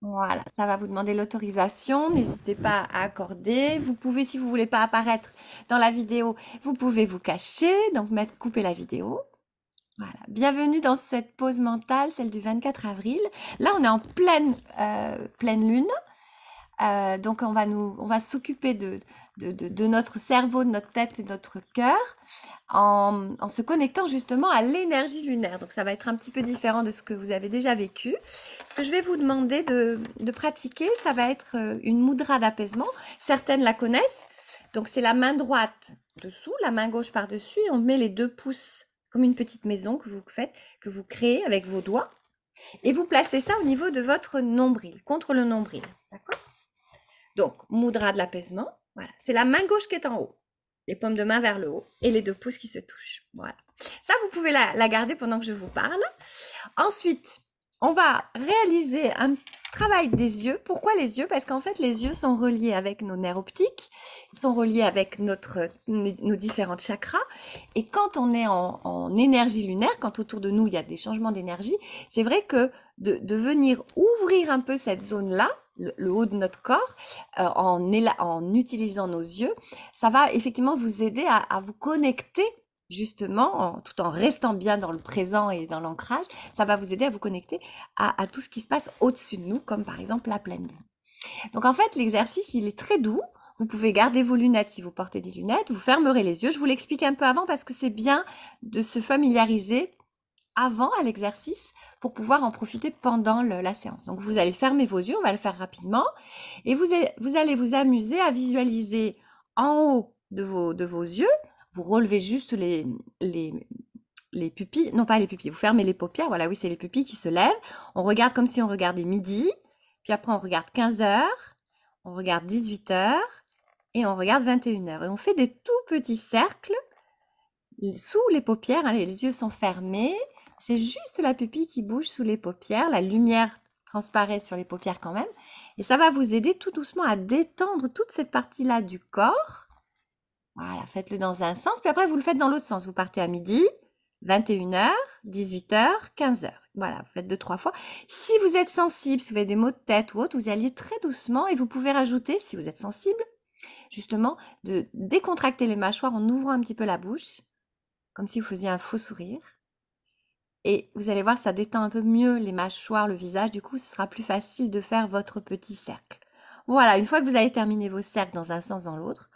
Voilà, ça va vous demander l'autorisation. N'hésitez pas à accorder. Vous pouvez, si vous voulez pas apparaître dans la vidéo, vous pouvez vous cacher, donc couper la vidéo. Voilà. Bienvenue dans cette pause mentale, celle du 24 avril. Là, on est en pleine lune. Donc, on va s'occuper de notre cerveau, de notre tête et de notre cœur en se connectant justement à l'énergie lunaire. Donc, ça va être un petit peu différent de ce que vous avez déjà vécu. Ce que je vais vous demander de pratiquer, ça va être une mudra d'apaisement. Certaines la connaissent. Donc, c'est la main droite dessous, la main gauche par-dessus, et on met les 2 pouces comme une petite maison que vous faites, que vous créez avec vos doigts. Et vous placez ça au niveau de votre nombril, contre le nombril. D'accord? Donc, mudra de l'apaisement. Voilà. C'est la main gauche qui est en haut. Les paumes de main vers le haut et les 2 pouces qui se touchent. Voilà. Ça, vous pouvez la garder pendant que je vous parle. Ensuite, on va réaliser un travail des yeux. Pourquoi les yeux? Parce qu'en fait, les yeux sont reliés avec nos nerfs optiques, ils sont reliés avec nos différents chakras. Et quand on est en énergie lunaire, quand autour de nous, il y a des changements d'énergie, c'est vrai que de venir ouvrir un peu cette zone-là, le haut de notre corps, en utilisant nos yeux, ça va effectivement vous aider à vous connecter justement, tout en restant bien dans le présent et dans l'ancrage, ça va vous aider à vous connecter à tout ce qui se passe au-dessus de nous, comme par exemple la pleine lune. Donc en fait, l'exercice, il est très doux. Vous pouvez garder vos lunettes si vous portez des lunettes, vous fermerez les yeux. Je vous l'explique un peu avant parce que c'est bien de se familiariser avant à l'exercice pour pouvoir en profiter pendant la séance. Donc vous allez fermer vos yeux, on va le faire rapidement, et vous allez vous amuser à visualiser en haut de vos yeux, vous relevez juste les, les pupilles, non pas les pupilles, vous fermez les paupières, voilà, oui, c'est les pupilles qui se lèvent. On regarde comme si on regardait midi, puis après on regarde 15 heures, on regarde 18 heures, et on regarde 21 heures. Et on fait des tout petits cercles sous les paupières, hein, les yeux sont fermés, c'est juste la pupille qui bouge sous les paupières, la lumière transparaît sur les paupières quand même, et ça va vous aider tout doucement à détendre toute cette partie-là du corps. Voilà, faites-le dans un sens, puis après vous le faites dans l'autre sens. Vous partez à midi, 21 heures, 18 heures, 15 heures. Voilà, vous faites 2-3 fois. Si vous êtes sensible, si vous avez des maux de tête ou autre, vous allez très doucement et vous pouvez rajouter, si vous êtes sensible, justement, de décontracter les mâchoires en ouvrant un petit peu la bouche, comme si vous faisiez un faux sourire. Et vous allez voir, ça détend un peu mieux les mâchoires, le visage. Du coup, ce sera plus facile de faire votre petit cercle. Voilà, une fois que vous avez terminé vos cercles dans un sens, dans l'autre,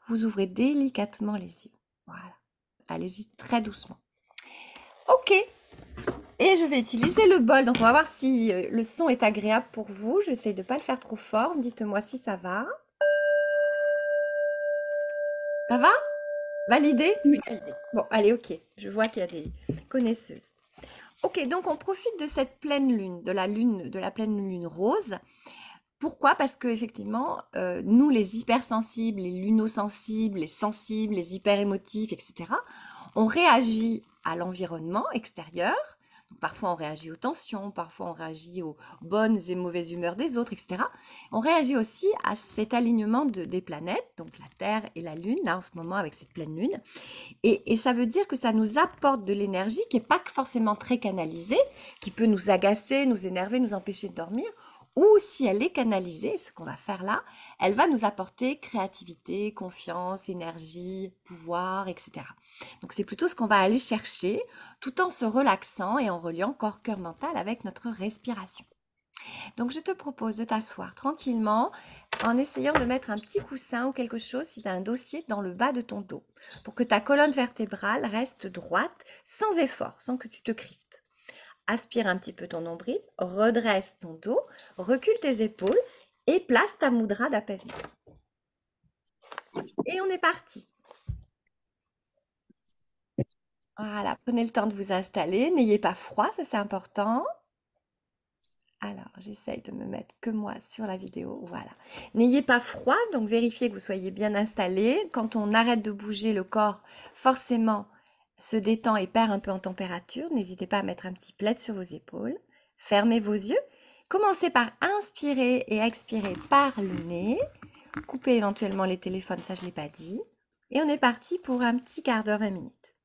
vous ouvrez délicatement les yeux. Voilà. Allez-y très doucement. Ok. Et je vais utiliser le bol. Donc, on va voir si le son est agréable pour vous. J'essaie de ne pas le faire trop fort. Dites-moi si ça va. Ça va? Validé? Oui. Validé. Bon, allez, ok. Je vois qu'il y a des connaisseuses. Ok, donc on profite de cette pleine lune, de la pleine lune rose. Pourquoi? Parce que effectivement, nous, les hypersensibles, les lunosensibles, les sensibles, les hyperémotifs, etc., on réagit à l'environnement extérieur. Donc, parfois, on réagit aux tensions, parfois, on réagit aux bonnes et mauvaises humeurs des autres, etc. On réagit aussi à cet alignement des planètes, donc la Terre et la Lune, là en ce moment avec cette pleine lune. Et ça veut dire que ça nous apporte de l'énergie qui n'est pas forcément très canalisée, qui peut nous agacer, nous énerver, nous empêcher de dormir, ou si elle est canalisée, ce qu'on va faire là, elle va nous apporter créativité, confiance, énergie, pouvoir, etc. Donc c'est plutôt ce qu'on va aller chercher tout en se relaxant et en reliant corps, cœur, mental avec notre respiration. Donc je te propose de t'asseoir tranquillement en essayant de mettre un petit coussin ou quelque chose si tu as un dossier dans le bas de ton dos pour que ta colonne vertébrale reste droite sans effort, sans que tu te crispes. Aspire un petit peu ton nombril, redresse ton dos, recule tes épaules et place ta mudra d'apaisement. Et on est parti. Voilà, prenez le temps de vous installer, n'ayez pas froid, ça c'est important. Alors, j'essaye de me mettre que moi sur la vidéo. Voilà. N'ayez pas froid, donc vérifiez que vous soyez bien installé. Quand on arrête de bouger, le corps forcément se détend et perd un peu en température. N'hésitez pas à mettre un petit plaid sur vos épaules. Fermez vos yeux. Commencez par inspirer et expirer par le nez. Coupez éventuellement les téléphones, ça je ne l'ai pas dit. Et on est parti pour un petit quart d'heure, 20 minutes.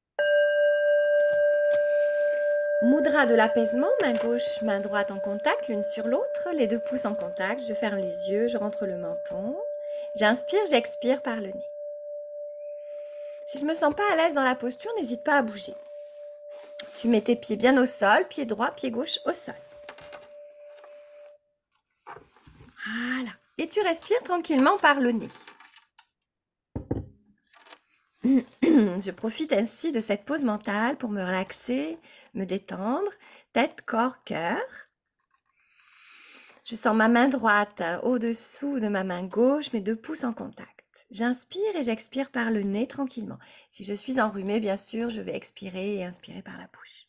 Mudra de l'apaisement, main gauche, main droite en contact, l'une sur l'autre, les 2 pouces en contact, je ferme les yeux, je rentre le menton. J'inspire, j'expire par le nez. Si je ne me sens pas à l'aise dans la posture, n'hésite pas à bouger. Tu mets tes pieds bien au sol, pied droit, pied gauche au sol. Voilà. Et tu respires tranquillement par le nez. Je profite ainsi de cette pause mentale pour me relaxer, me détendre, tête, corps, cœur. Je sens ma main droite au-dessous de ma main gauche, mes 2 pouces en contact. J'inspire et j'expire par le nez tranquillement. Si je suis enrhumée, bien sûr, je vais expirer et inspirer par la bouche.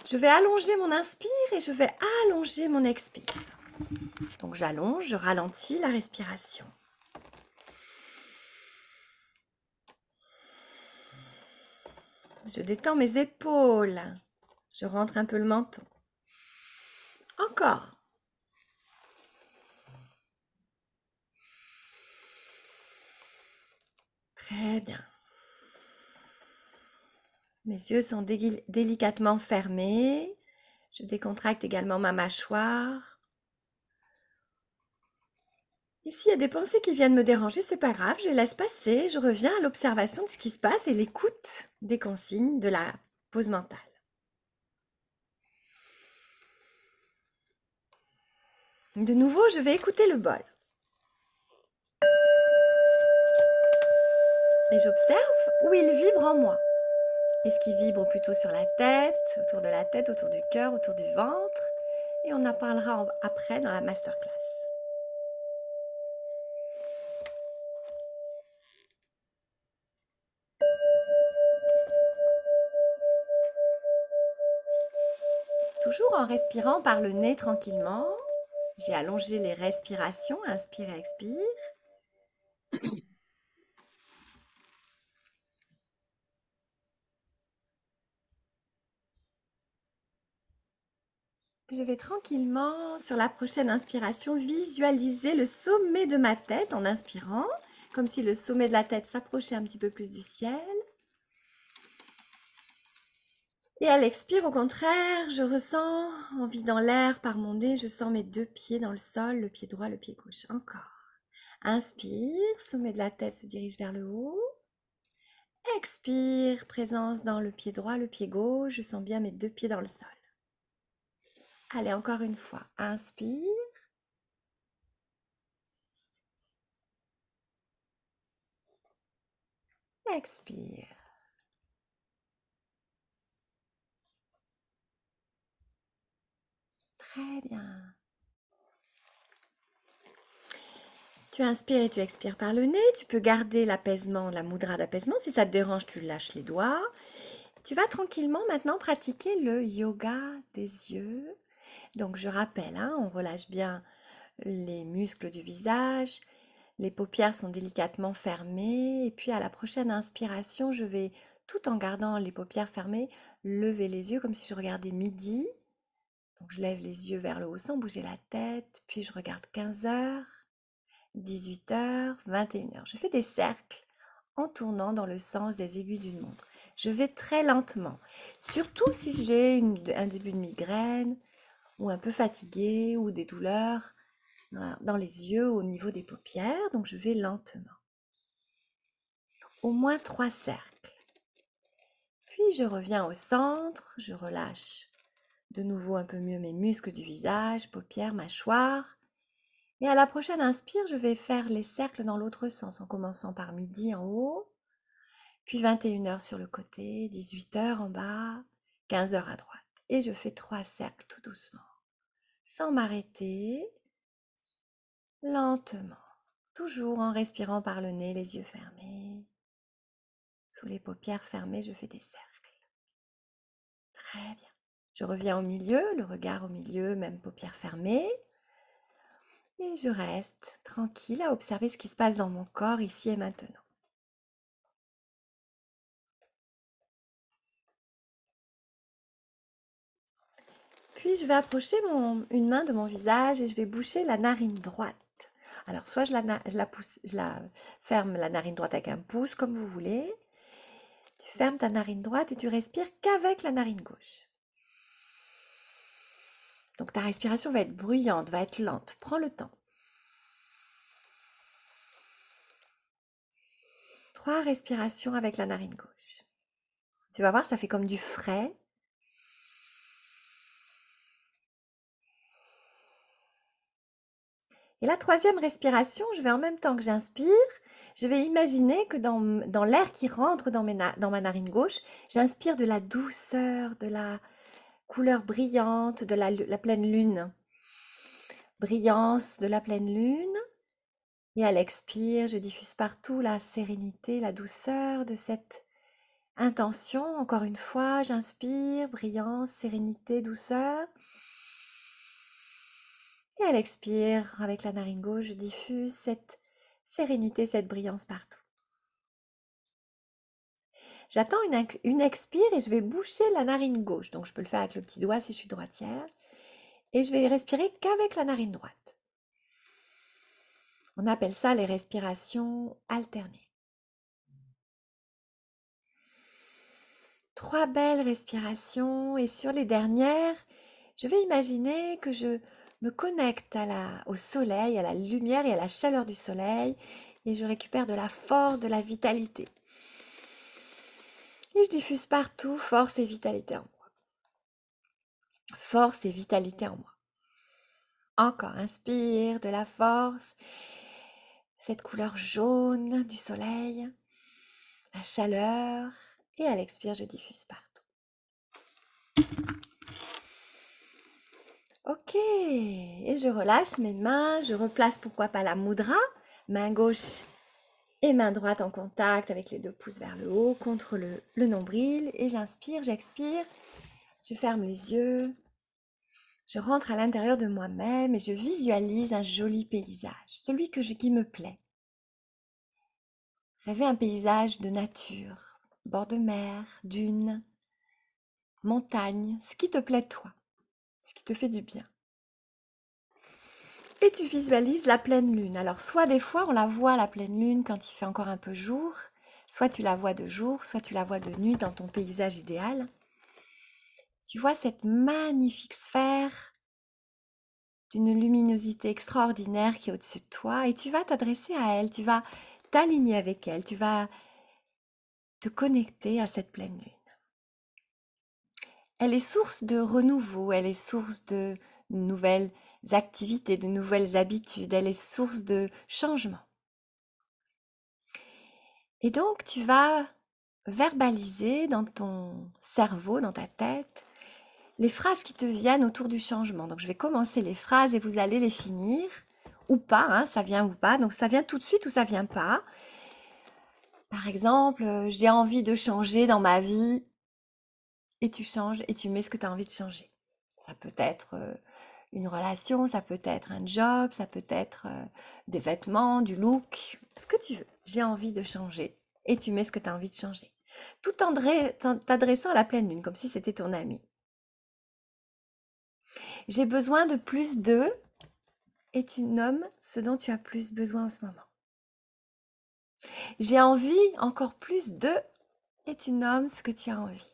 Je vais allonger mon inspire et je vais allonger mon expire. Donc j'allonge, je ralentis la respiration. Je détends mes épaules. Je rentre un peu le menton. Encore. Très bien. Mes yeux sont délicatement fermés. Je décontracte également ma mâchoire. Et s'il y a des pensées qui viennent me déranger, c'est pas grave, je les laisse passer. Je reviens à l'observation de ce qui se passe et l'écoute des consignes de la pause mentale. De nouveau, je vais écouter le bol. Et j'observe où il vibre en moi. Est-ce qu'il vibre plutôt sur la tête, autour du cœur, autour du ventre? Et on en parlera après dans la masterclass. Toujours en respirant par le nez tranquillement. J'ai allongé les respirations, inspire et expire. Je vais tranquillement, sur la prochaine inspiration, visualiser le sommet de ma tête en inspirant, comme si le sommet de la tête s'approchait un petit peu plus du ciel. Et à l'expire, au contraire, je ressens, en vidant l'air par mon nez, je sens mes 2 pieds dans le sol, le pied droit, le pied gauche. Encore. Inspire, sommet de la tête se dirige vers le haut. Expire, présence dans le pied droit, le pied gauche, je sens bien mes 2 pieds dans le sol. Allez, encore une fois. Inspire. Expire. Très bien. Tu inspires et tu expires par le nez. Tu peux garder l'apaisement, la mudra d'apaisement. Si ça te dérange, tu lâches les doigts. Tu vas tranquillement maintenant pratiquer le yoga des yeux. Donc je rappelle, hein, on relâche bien les muscles du visage. Les paupières sont délicatement fermées. Et puis à la prochaine inspiration, je vais, tout en gardant les paupières fermées, lever les yeux comme si je regardais midi. Donc je lève les yeux vers le haut sans bouger la tête. Puis je regarde 15 heures. 18h, 21h. Je fais des cercles en tournant dans le sens des aiguilles d'une montre. Je vais très lentement, surtout si j'ai un début de migraine ou un peu fatiguée ou des douleurs dans les yeux au niveau des paupières. Donc je vais lentement. Au moins 3 cercles. Puis je reviens au centre, je relâche de nouveau un peu mieux mes muscles du visage, paupières, mâchoire. Et à la prochaine inspire, je vais faire les cercles dans l'autre sens, en commençant par midi en haut, puis 21h sur le côté, 18h en bas, 15h à droite. Et je fais 3 cercles tout doucement, sans m'arrêter, lentement, toujours en respirant par le nez, les yeux fermés. Sous les paupières fermées, je fais des cercles. Très bien. Je reviens au milieu, le regard au milieu, même paupières fermées. Et je reste tranquille à observer ce qui se passe dans mon corps ici et maintenant. Puis je vais approcher une main de mon visage et je vais boucher la narine droite. Alors soit je la ferme la narine droite avec un pouce comme vous voulez. Tu fermes ta narine droite et tu respires qu'avec la narine gauche. Donc ta respiration va être bruyante, va être lente. Prends le temps. 3 respirations avec la narine gauche. Tu vas voir, ça fait comme du frais. Et la 3e respiration, je vais en même temps que j'inspire, je vais imaginer que dans l'air qui rentre dans ma narine gauche, j'inspire de la douceur, de la couleur brillante de la pleine lune. Brillance de la pleine lune. Et à l'expire, je diffuse partout la sérénité, la douceur de cette intention. Encore une fois, j'inspire, brillance, sérénité, douceur. Et à l'expire, avec la narine gauche, je diffuse cette sérénité, cette brillance partout. J'attends une expire et je vais boucher la narine gauche. Donc, je peux le faire avec le petit doigt si je suis droitière. Et je vais respirer qu'avec la narine droite. On appelle ça les respirations alternées. 3 belles respirations. Et sur les dernières, je vais imaginer que je me connecte au soleil, à la lumière et à la chaleur du soleil. Et je récupère de la force, de la vitalité. Et je diffuse partout force et vitalité en moi. Force et vitalité en moi. Encore, inspire de la force, cette couleur jaune du soleil, la chaleur. Et à l'expire, je diffuse partout. Ok, et je relâche mes mains, je replace pourquoi pas la mudra, main gauche et main droite en contact avec les 2 pouces vers le haut contre le nombril. Et j'inspire, j'expire, je ferme les yeux. Je rentre à l'intérieur de moi-même et je visualise un joli paysage, celui qui me plaît. Vous savez, un paysage de nature, bord de mer, dunes, montagne, ce qui te plaît toi, ce qui te fait du bien. Et tu visualises la pleine lune. Alors, soit des fois, on la voit, la pleine lune, quand il fait encore un peu jour, soit tu la vois de jour, soit tu la vois de nuit dans ton paysage idéal. Tu vois cette magnifique sphère d'une luminosité extraordinaire qui est au-dessus de toi et tu vas t'adresser à elle, tu vas t'aligner avec elle, tu vas te connecter à cette pleine lune. Elle est source de renouveau, elle est source de nouvelles activités, de nouvelles habitudes, elle est source de changement. Et donc tu vas verbaliser dans ton cerveau, dans ta tête, les phrases qui te viennent autour du changement. Donc je vais commencer les phrases et vous allez les finir. Ou pas, hein, ça vient ou pas. Donc ça vient tout de suite ou ça vient pas. Par exemple, j'ai envie de changer dans ma vie. Et tu changes et tu mets ce que tu as envie de changer. Ça peut être une relation, ça peut être un job, ça peut être des vêtements, du look, ce que tu veux. J'ai envie de changer et tu mets ce que tu as envie de changer. Tout en t'adressant à la pleine lune, comme si c'était ton ami. J'ai besoin de plus de, et tu nommes ce dont tu as plus besoin en ce moment. J'ai envie encore plus de, et tu nommes ce que tu as envie.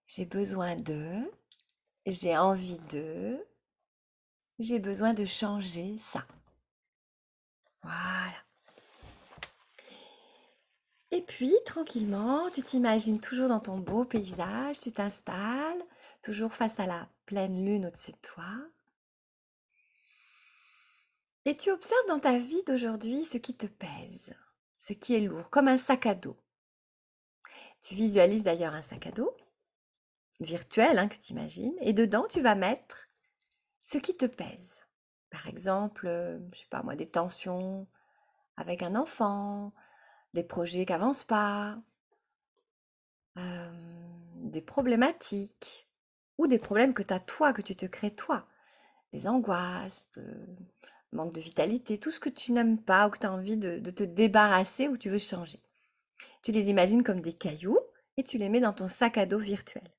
J'ai besoin de, j'ai envie de, j'ai besoin de changer ça. Voilà. Et puis, tranquillement, tu t'imagines toujours dans ton beau paysage, tu t'installes, toujours face à la pleine lune au-dessus de toi. Et tu observes dans ta vie d'aujourd'hui ce qui te pèse, ce qui est lourd, comme un sac à dos. Tu visualises d'ailleurs un sac à dos virtuel que tu imagines, et dedans, tu vas mettre ce qui te pèse. Par exemple, je sais pas moi, des tensions avec un enfant, des projets qui n'avancent pas, des problématiques ou des problèmes que tu as toi, que tu te crées toi. Des angoisses, manque de vitalité, tout ce que tu n'aimes pas ou que tu as envie de te débarrasser ou que tu veux changer. Tu les imagines comme des cailloux et tu les mets dans ton sac à dos virtuel.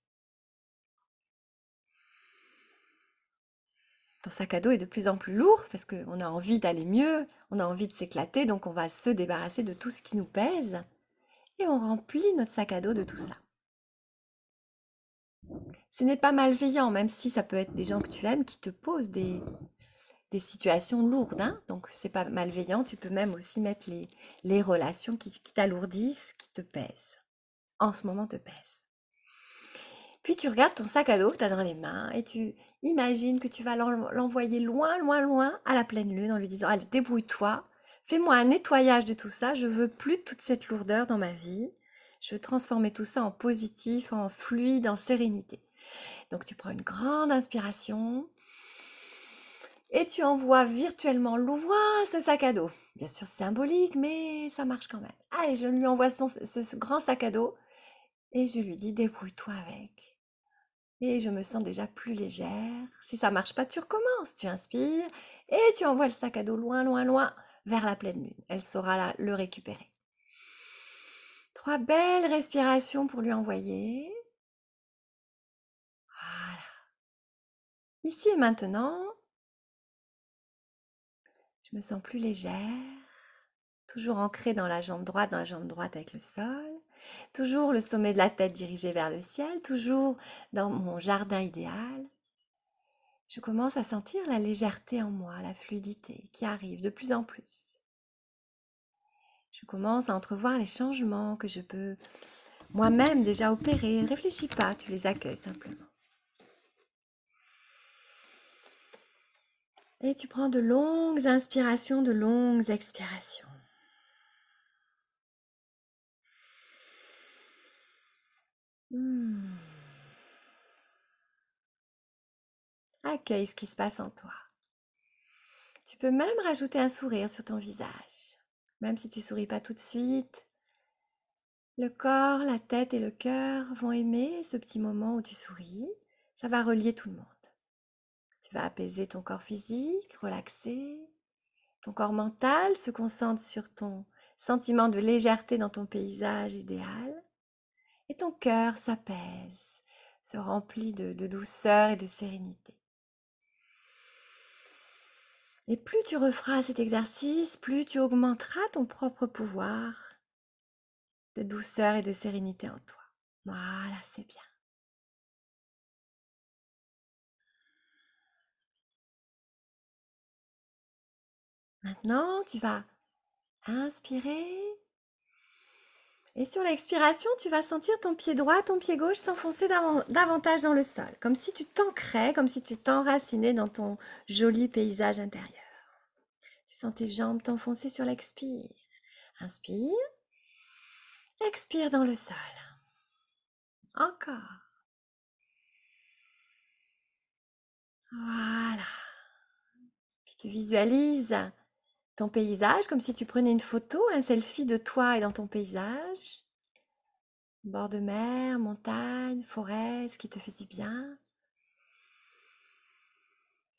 ton sac à dos est de plus en plus lourd parce qu'on a envie d'aller mieux, on a envie de s'éclater, donc on va se débarrasser de tout ce qui nous pèse et on remplit notre sac à dos de tout ça. Ce n'est pas malveillant, même si ça peut être des gens que tu aimes qui te posent des situations lourdes, hein. Donc c'est pas malveillant, tu peux même aussi mettre les relations qui t'alourdissent, qui te pèsent, en ce moment te pèsent. Puis tu regardes ton sac à dos que tu as dans les mains et tu imagines que tu vas l'envoyer loin, loin, loin à la pleine lune en lui disant, allez, débrouille-toi, fais-moi un nettoyage de tout ça, je veux plus de toute cette lourdeur dans ma vie, je veux transformer tout ça en positif, en fluide, en sérénité. Donc tu prends une grande inspiration et tu envoies virtuellement loin ce sac à dos. Bien sûr symbolique, mais ça marche quand même. Allez, je lui envoie ce grand sac à dos et je lui dis, débrouille-toi avec. Et je me sens déjà plus légère. Si ça marche pas, tu recommences. Tu inspires et tu envoies le sac à dos loin, loin, loin vers la pleine lune. Elle saura le récupérer. 3 belles respirations pour lui envoyer. Voilà. Ici et maintenant, je me sens plus légère. Toujours ancrée dans la jambe droite avec le sol. Toujours le sommet de la tête dirigé vers le ciel. Toujours dans mon jardin idéal. Je commence à sentir la légèreté en moi, la fluidité qui arrive de plus en plus. Je commence à entrevoir les changements que je peux moi-même déjà opérer. Ne réfléchis pas, tu les accueilles simplement. Et tu prends de longues inspirations, de longues expirations. Accueille ce qui se passe en toi. Tu peux même rajouter un sourire sur ton visage. Même si tu souris pas tout de suite, le corps, la tête et le cœur vont aimer ce petit moment où tu souris. Ça va relier tout le monde. Tu vas apaiser ton corps physique, relaxer. Ton corps mental se concentre sur ton sentiment de légèreté dans ton paysage idéal. Et ton cœur s'apaise, se remplit de douceur et de sérénité. Et plus tu referas cet exercice, plus tu augmenteras ton propre pouvoir de douceur et de sérénité en toi. Voilà, c'est bien. Maintenant, tu vas inspirer. Et sur l'expiration, tu vas sentir ton pied droit, ton pied gauche s'enfoncer davantage dans le sol, comme si tu t'ancrais, comme si tu t'enracinais dans ton joli paysage intérieur. Tu sens tes jambes t'enfoncer sur l'expire. Inspire. Expire dans le sol. Encore. Voilà. Puis tu visualises ton paysage comme si tu prenais une photo, un selfie de toi et dans ton paysage. Bord de mer, montagne, forêt, ce qui te fait du bien.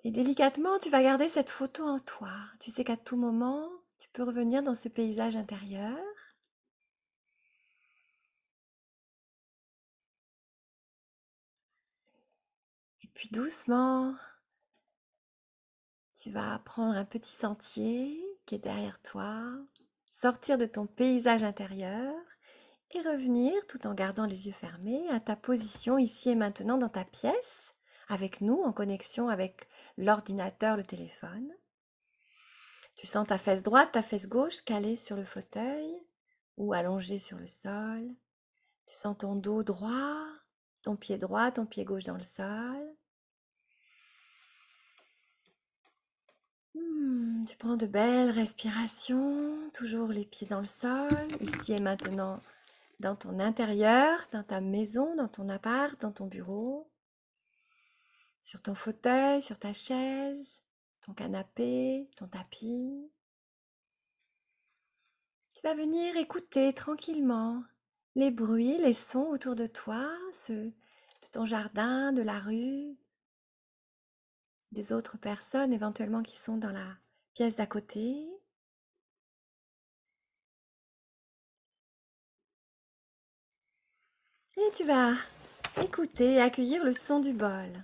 Et délicatement, tu vas garder cette photo en toi. Tu sais qu'à tout moment, tu peux revenir dans ce paysage intérieur. Et puis doucement, tu vas prendre un petit sentier qui est derrière toi, sortir de ton paysage intérieur et revenir tout en gardant les yeux fermés à ta position ici et maintenant dans ta pièce, avec nous en connexion avec l'ordinateur, le téléphone. Tu sens ta fesse droite, ta fesse gauche calée sur le fauteuil ou allongée sur le sol. Tu sens ton dos droit, ton pied droit, ton pied gauche dans le sol. Tu prends de belles respirations, toujours les pieds dans le sol, ici et maintenant dans ton intérieur, dans ta maison, dans ton appart, dans ton bureau, sur ton fauteuil, sur ta chaise, ton canapé, ton tapis. Tu vas venir écouter tranquillement les bruits, les sons autour de toi, ceux de ton jardin, de la rue, des autres personnes éventuellement qui sont dans la pièce d'à côté. Et tu vas écouter et accueillir le son du bol.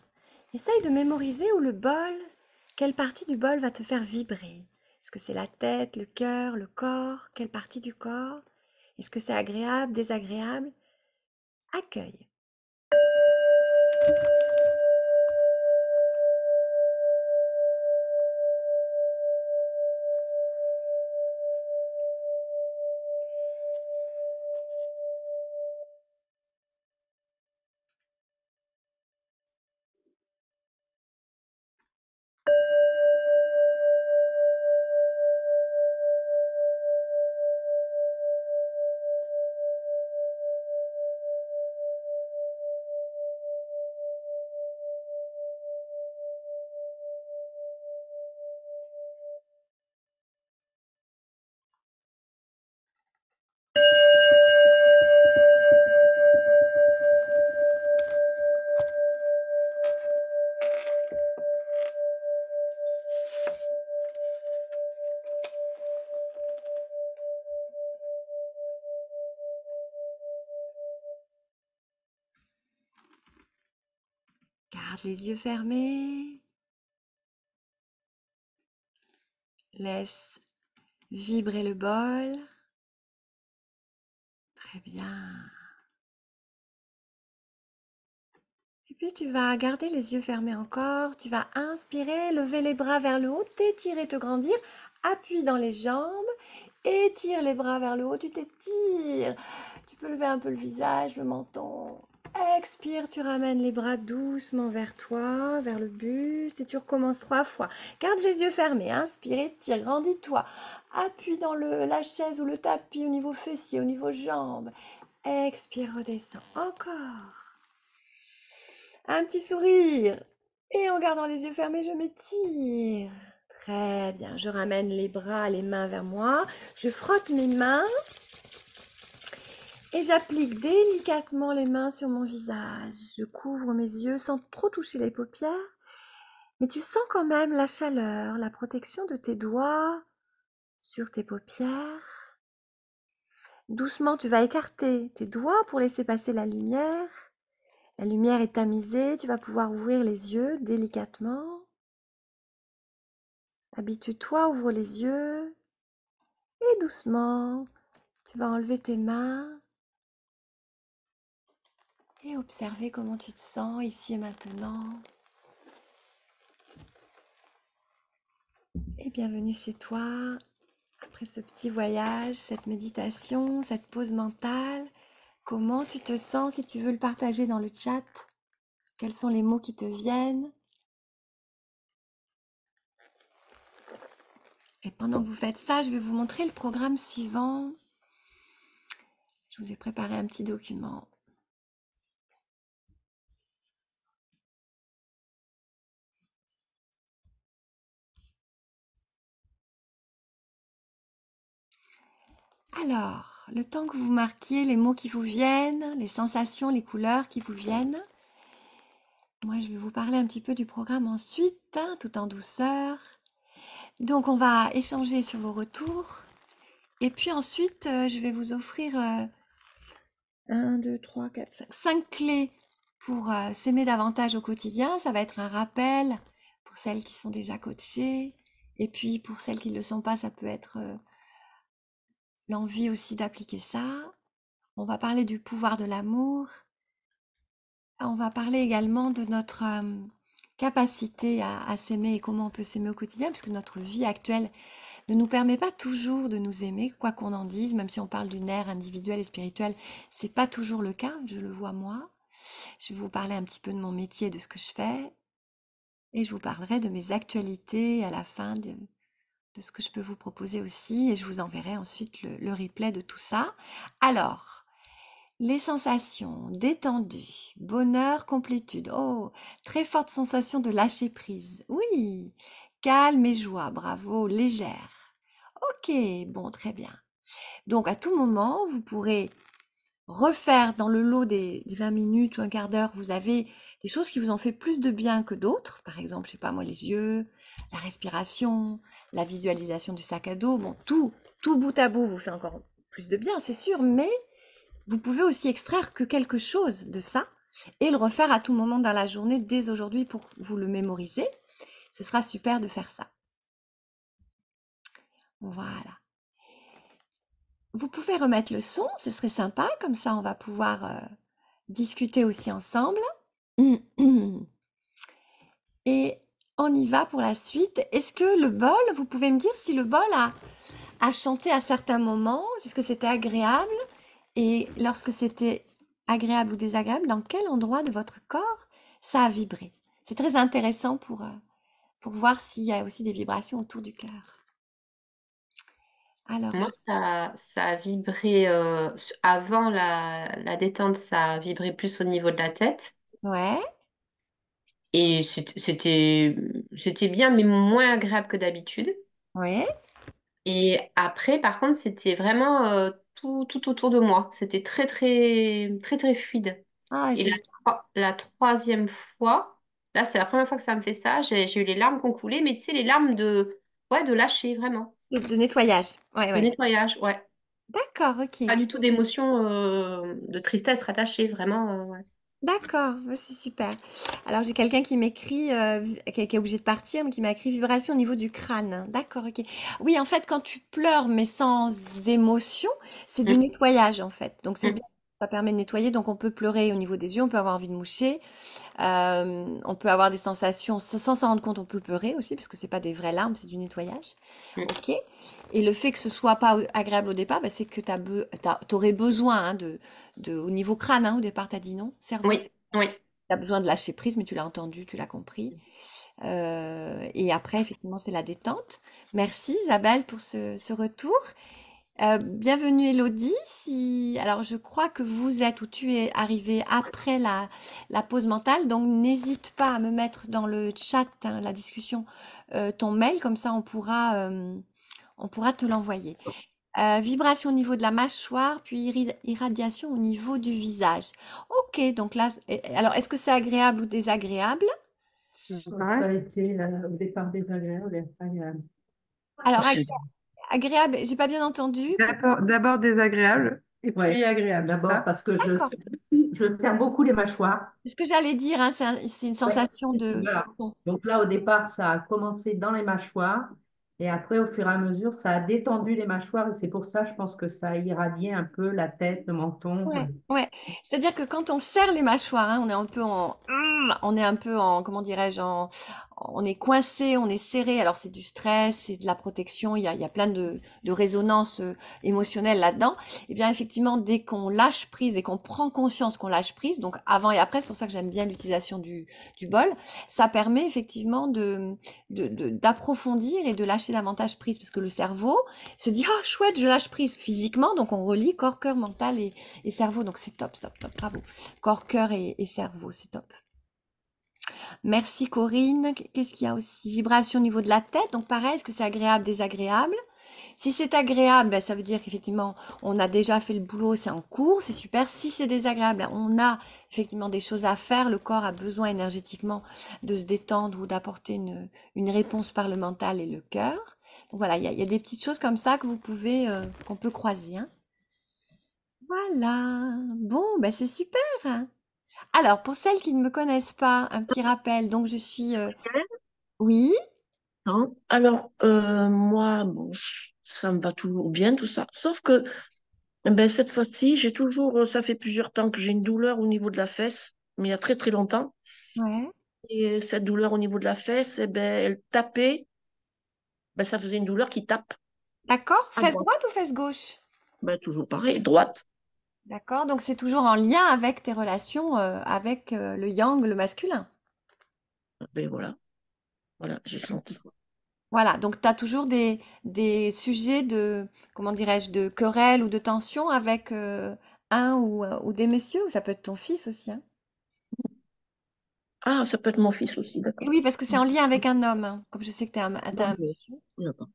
Essaye de mémoriser où le bol Quelle partie du bol va te faire vibrer? Est-ce que c'est la tête, le cœur, le corps? Quelle partie du corps? Est-ce que c'est agréable, désagréable? Accueille. Garde les yeux fermés. Laisse vibrer le bol. Très bien. Et puis tu vas garder les yeux fermés encore. Tu vas inspirer, lever les bras vers le haut, t'étirer, te grandir. Appuie dans les jambes. Étire les bras vers le haut, tu t'étires. Tu peux lever un peu le visage, le menton. Expire, tu ramènes les bras doucement vers toi, vers le buste et tu recommences 3 fois. Garde les yeux fermés, inspire, étire, grandis-toi. Appuie dans la chaise ou le tapis au niveau fessier, au niveau jambes. Expire, redescends. Encore. Un petit sourire. Et en gardant les yeux fermés, je m'étire. Très bien, je ramène les bras, les mains vers moi. Je frotte mes mains. Et j'applique délicatement les mains sur mon visage. Je couvre mes yeux sans trop toucher les paupières. Mais tu sens quand même la chaleur, la protection de tes doigts sur tes paupières. Doucement, tu vas écarter tes doigts pour laisser passer la lumière. La lumière est tamisée, tu vas pouvoir ouvrir les yeux délicatement. Habitue-toi, ouvre les yeux. Et doucement, tu vas enlever tes mains. Et observer comment tu te sens ici et maintenant. Et bienvenue chez toi, après ce petit voyage, cette méditation, cette pause mentale. Comment tu te sens si tu veux le partager dans le chat? Quels sont les mots qui te viennent? Et pendant que vous faites ça, je vais vous montrer le programme suivant. Je vous ai préparé un petit document. Alors, le temps que vous marquiez les mots qui vous viennent, les sensations, les couleurs qui vous viennent, moi je vais vous parler un petit peu du programme ensuite, hein, tout en douceur. Donc on va échanger sur vos retours. Et puis ensuite, je vais vous offrir 1, 2, 3, 4, 5, 5 clés pour s'aimer davantage au quotidien. Ça va être un rappel pour celles qui sont déjà coachées. Et puis pour celles qui ne le sont pas, ça peut être l'envie aussi d'appliquer ça. On va parler du pouvoir de l'amour. On va parler également de notre capacité à s'aimer et comment on peut s'aimer au quotidien, puisque notre vie actuelle ne nous permet pas toujours de nous aimer, quoi qu'on en dise, même si on parle d'une ère individuelle et spirituelle, c'est pas toujours le cas, je le vois moi. Je vais vous parler un petit peu de mon métier, de ce que je fais, et je vous parlerai de mes actualités à la fin de ce que je peux vous proposer aussi, et je vous enverrai ensuite le replay de tout ça. Alors, les sensations, détendu, bonheur, complétude, oh, très forte sensation de lâcher prise, oui, calme et joie, bravo, légère. Ok, bon, très bien. Donc, à tout moment, vous pourrez refaire dans le lot des 20 minutes ou un quart d'heure, vous avez des choses qui vous ont fait plus de bien que d'autres. Par exemple, je sais pas moi, les yeux, la respiration, la visualisation du sac à dos. Bon, tout bout à bout vous fait encore plus de bien, c'est sûr, mais vous pouvez aussi extraire que quelque chose de ça et le refaire à tout moment dans la journée, dès aujourd'hui, pour vous le mémoriser. Ce sera super de faire ça. Voilà. Vous pouvez remettre le son, ce serait sympa, comme ça on va pouvoir discuter aussi ensemble. Et on y va pour la suite. Est-ce que le bol, vous pouvez me dire si le bol a chanté à certains moments? Est-ce que c'était agréable? Et lorsque c'était agréable ou désagréable, dans quel endroit de votre corps ça a vibré? C'est très intéressant pour voir s'il y a aussi des vibrations autour du cœur. Alors, Moi, ça a vibré avant la détente, ça a vibré plus au niveau de la tête. ouais, Et c'était bien, mais moins agréable que d'habitude. ouais. Et après, par contre, c'était vraiment tout autour de moi. C'était très, très, très, très fluide. Ah, Et j'ai la troisième fois, là, c'est la première fois que ça me fait ça. J'ai eu les larmes qui ont coulé, mais tu sais, les larmes ouais, de lâcher, vraiment. de nettoyage. Ouais, De ouais. nettoyage, ouais. D'accord, ok. Pas du tout d'émotion, de tristesse rattachée, vraiment. Ouais. D'accord, ouais, c'est super. Alors j'ai quelqu'un qui m'écrit, qui est obligé de partir, mais qui m'a écrit vibration au niveau du crâne. D'accord, ok. Oui, en fait, quand tu pleures mais sans émotion, c'est du Mm, nettoyage en fait. Donc c'est mm, bien, ça permet de nettoyer. Donc on peut pleurer au niveau des yeux, on peut avoir envie de moucher, on peut avoir des sensations sans s'en rendre compte, on peut pleurer aussi parce que c'est pas des vraies larmes, c'est du nettoyage. mm. Ok. Et le fait que ce soit pas agréable au départ, bah, c'est que t'aurais besoin hein, au niveau crâne, hein, au départ, t'as dit non, cerveau. Oui, oui. Tu as besoin de lâcher prise, mais tu l'as entendu, tu l'as compris. Et après, effectivement, c'est la détente. Merci Isabelle pour ce retour. Bienvenue Elodie. Alors, je crois que vous êtes ou tu es arrivée après la pause mentale, donc n'hésite pas à me mettre dans le chat, hein, la discussion, ton mail, comme ça on pourra te l'envoyer. Vibration au niveau de la mâchoire, puis irradiation au niveau du visage. Ok, donc là, alors est-ce que c'est agréable ou désagréable? Ça a été au départ désagréable et après, Alors, c'est agréable, j'ai pas bien entendu. d'abord désagréable et ouais, puis agréable. D'abord parce que D'accord. je serre beaucoup les mâchoires. C'est ce que j'allais dire, hein, c'est une Ouais. sensation de... Voilà. Donc là, au départ, ça a commencé dans les mâchoires et après, au fur et à mesure, ça a détendu les mâchoires et c'est pour ça, je pense que ça a irradié un peu la tête, le menton. Ouais, ouais. C'est-à-dire que quand on serre les mâchoires, hein, on est un peu en, comment dirais-je, on est coincé, on est serré. Alors c'est du stress, c'est de la protection. Il y a plein de résonances émotionnelles là-dedans. Et bien effectivement, dès qu'on lâche prise et qu'on prend conscience qu'on lâche prise, donc avant et après, c'est pour ça que j'aime bien l'utilisation du bol. Ça permet effectivement d'approfondir et de lâcher davantage prise, parce que le cerveau se dit, oh chouette, je lâche prise physiquement, donc on relie corps, cœur, mental et cerveau. Donc c'est top, top, top, bravo. Corps, cœur et cerveau, c'est top. Merci Corinne. Qu'est-ce qu'il y a aussi? Vibration au niveau de la tête. Donc pareil, est-ce que c'est agréable, désagréable? Si c'est agréable, ben, ça veut dire qu'effectivement, on a déjà fait le boulot, c'est en cours, c'est super. Si c'est désagréable, on a effectivement des choses à faire. Le corps a besoin énergétiquement de se détendre ou d'apporter une réponse par le mental et le cœur. Donc voilà, il y a des petites choses comme ça que vous pouvez, qu'on peut croiser, hein. Voilà. Bon, ben c'est super, hein. Alors, pour celles qui ne me connaissent pas, un petit rappel. Donc, je suis... Oui, Non. Alors, moi, bon, ça me va toujours bien, tout ça. Sauf que ben, cette fois-ci, j'ai toujours, ça fait plusieurs temps que j'ai une douleur au niveau de la fesse, mais il y a très très longtemps. ouais. Et cette douleur au niveau de la fesse, eh ben, elle tapait, ben, ça faisait une douleur qui tape D'accord. à Fesse droite. droite ou fesse gauche? Ben, toujours pareil, droite. D'accord. Donc, c'est toujours en lien avec tes relations avec le yang, le masculin. Ben voilà, voilà, j'ai senti ça. Voilà. Donc, tu as toujours des sujets de, comment dirais-je, de querelle ou de tension avec un ou des messieurs, ou ça peut être ton fils aussi, hein. Ah, ça peut être mon fils aussi, Et d'accord. oui, parce que c'est en lien avec un homme, hein, comme je sais que t'as Bon, un ben, monsieur. d'accord.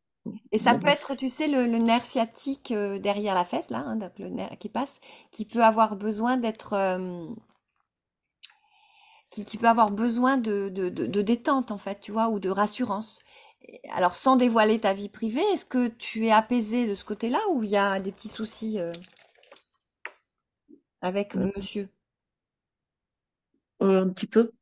Et ça Bon, peut ben, être, tu sais, le nerf sciatique derrière la fesse, là, hein, donc le nerf qui passe, qui peut avoir besoin d'être, qui peut avoir besoin de détente, en fait, tu vois, ou de rassurance. Alors, sans dévoiler ta vie privée, est-ce que tu es apaisé de ce côté-là ou il y a des petits soucis avec monsieur? un petit peu,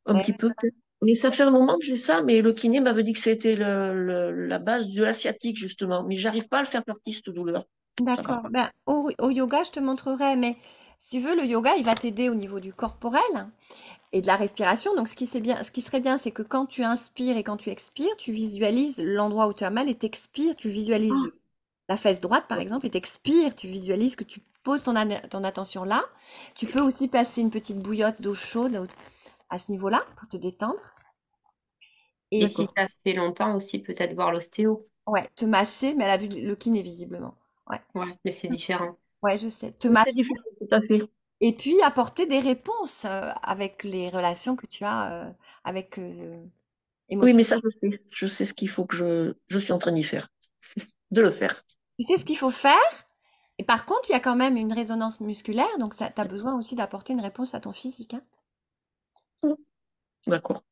un Ouais. petit peu peut-être. Mais ça fait un moment que j'ai ça, mais le kiné m'avait dit que c'était la base de l'asiatique, justement. Mais j'arrive pas à le faire partie, cette douleur. Ça va D'accord. pas. Ben, au yoga, je te montrerai, mais si tu veux, le yoga, il va t'aider au niveau du corporel et de la respiration. Donc, ce qui serait bien, c'est que quand tu inspires et quand tu expires, tu visualises l'endroit où tu as mal et t'expires, tu visualises Ah, la fesse droite, par exemple, et t'expires, tu visualises que tu poses ton attention là. Tu peux aussi passer une petite bouillotte d'eau chaude à ce niveau-là pour te détendre. Et Et si ça fait longtemps aussi, peut-être voir l'ostéo. ouais, te masser, mais elle a vu le kiné visiblement. Ouais, Ouais, mais c'est différent. ouais, je sais. Te oui, c'est masser différent, tout à fait. et puis apporter des réponses avec les relations que tu as avec Oui, émotion. mais ça, je sais. Je sais ce qu'il faut que je suis en train d'y faire, de le faire. Tu sais ce qu'il faut faire. Et par contre, il y a quand même une résonance musculaire, donc tu as besoin aussi d'apporter une réponse à ton physique, hein. D'accord.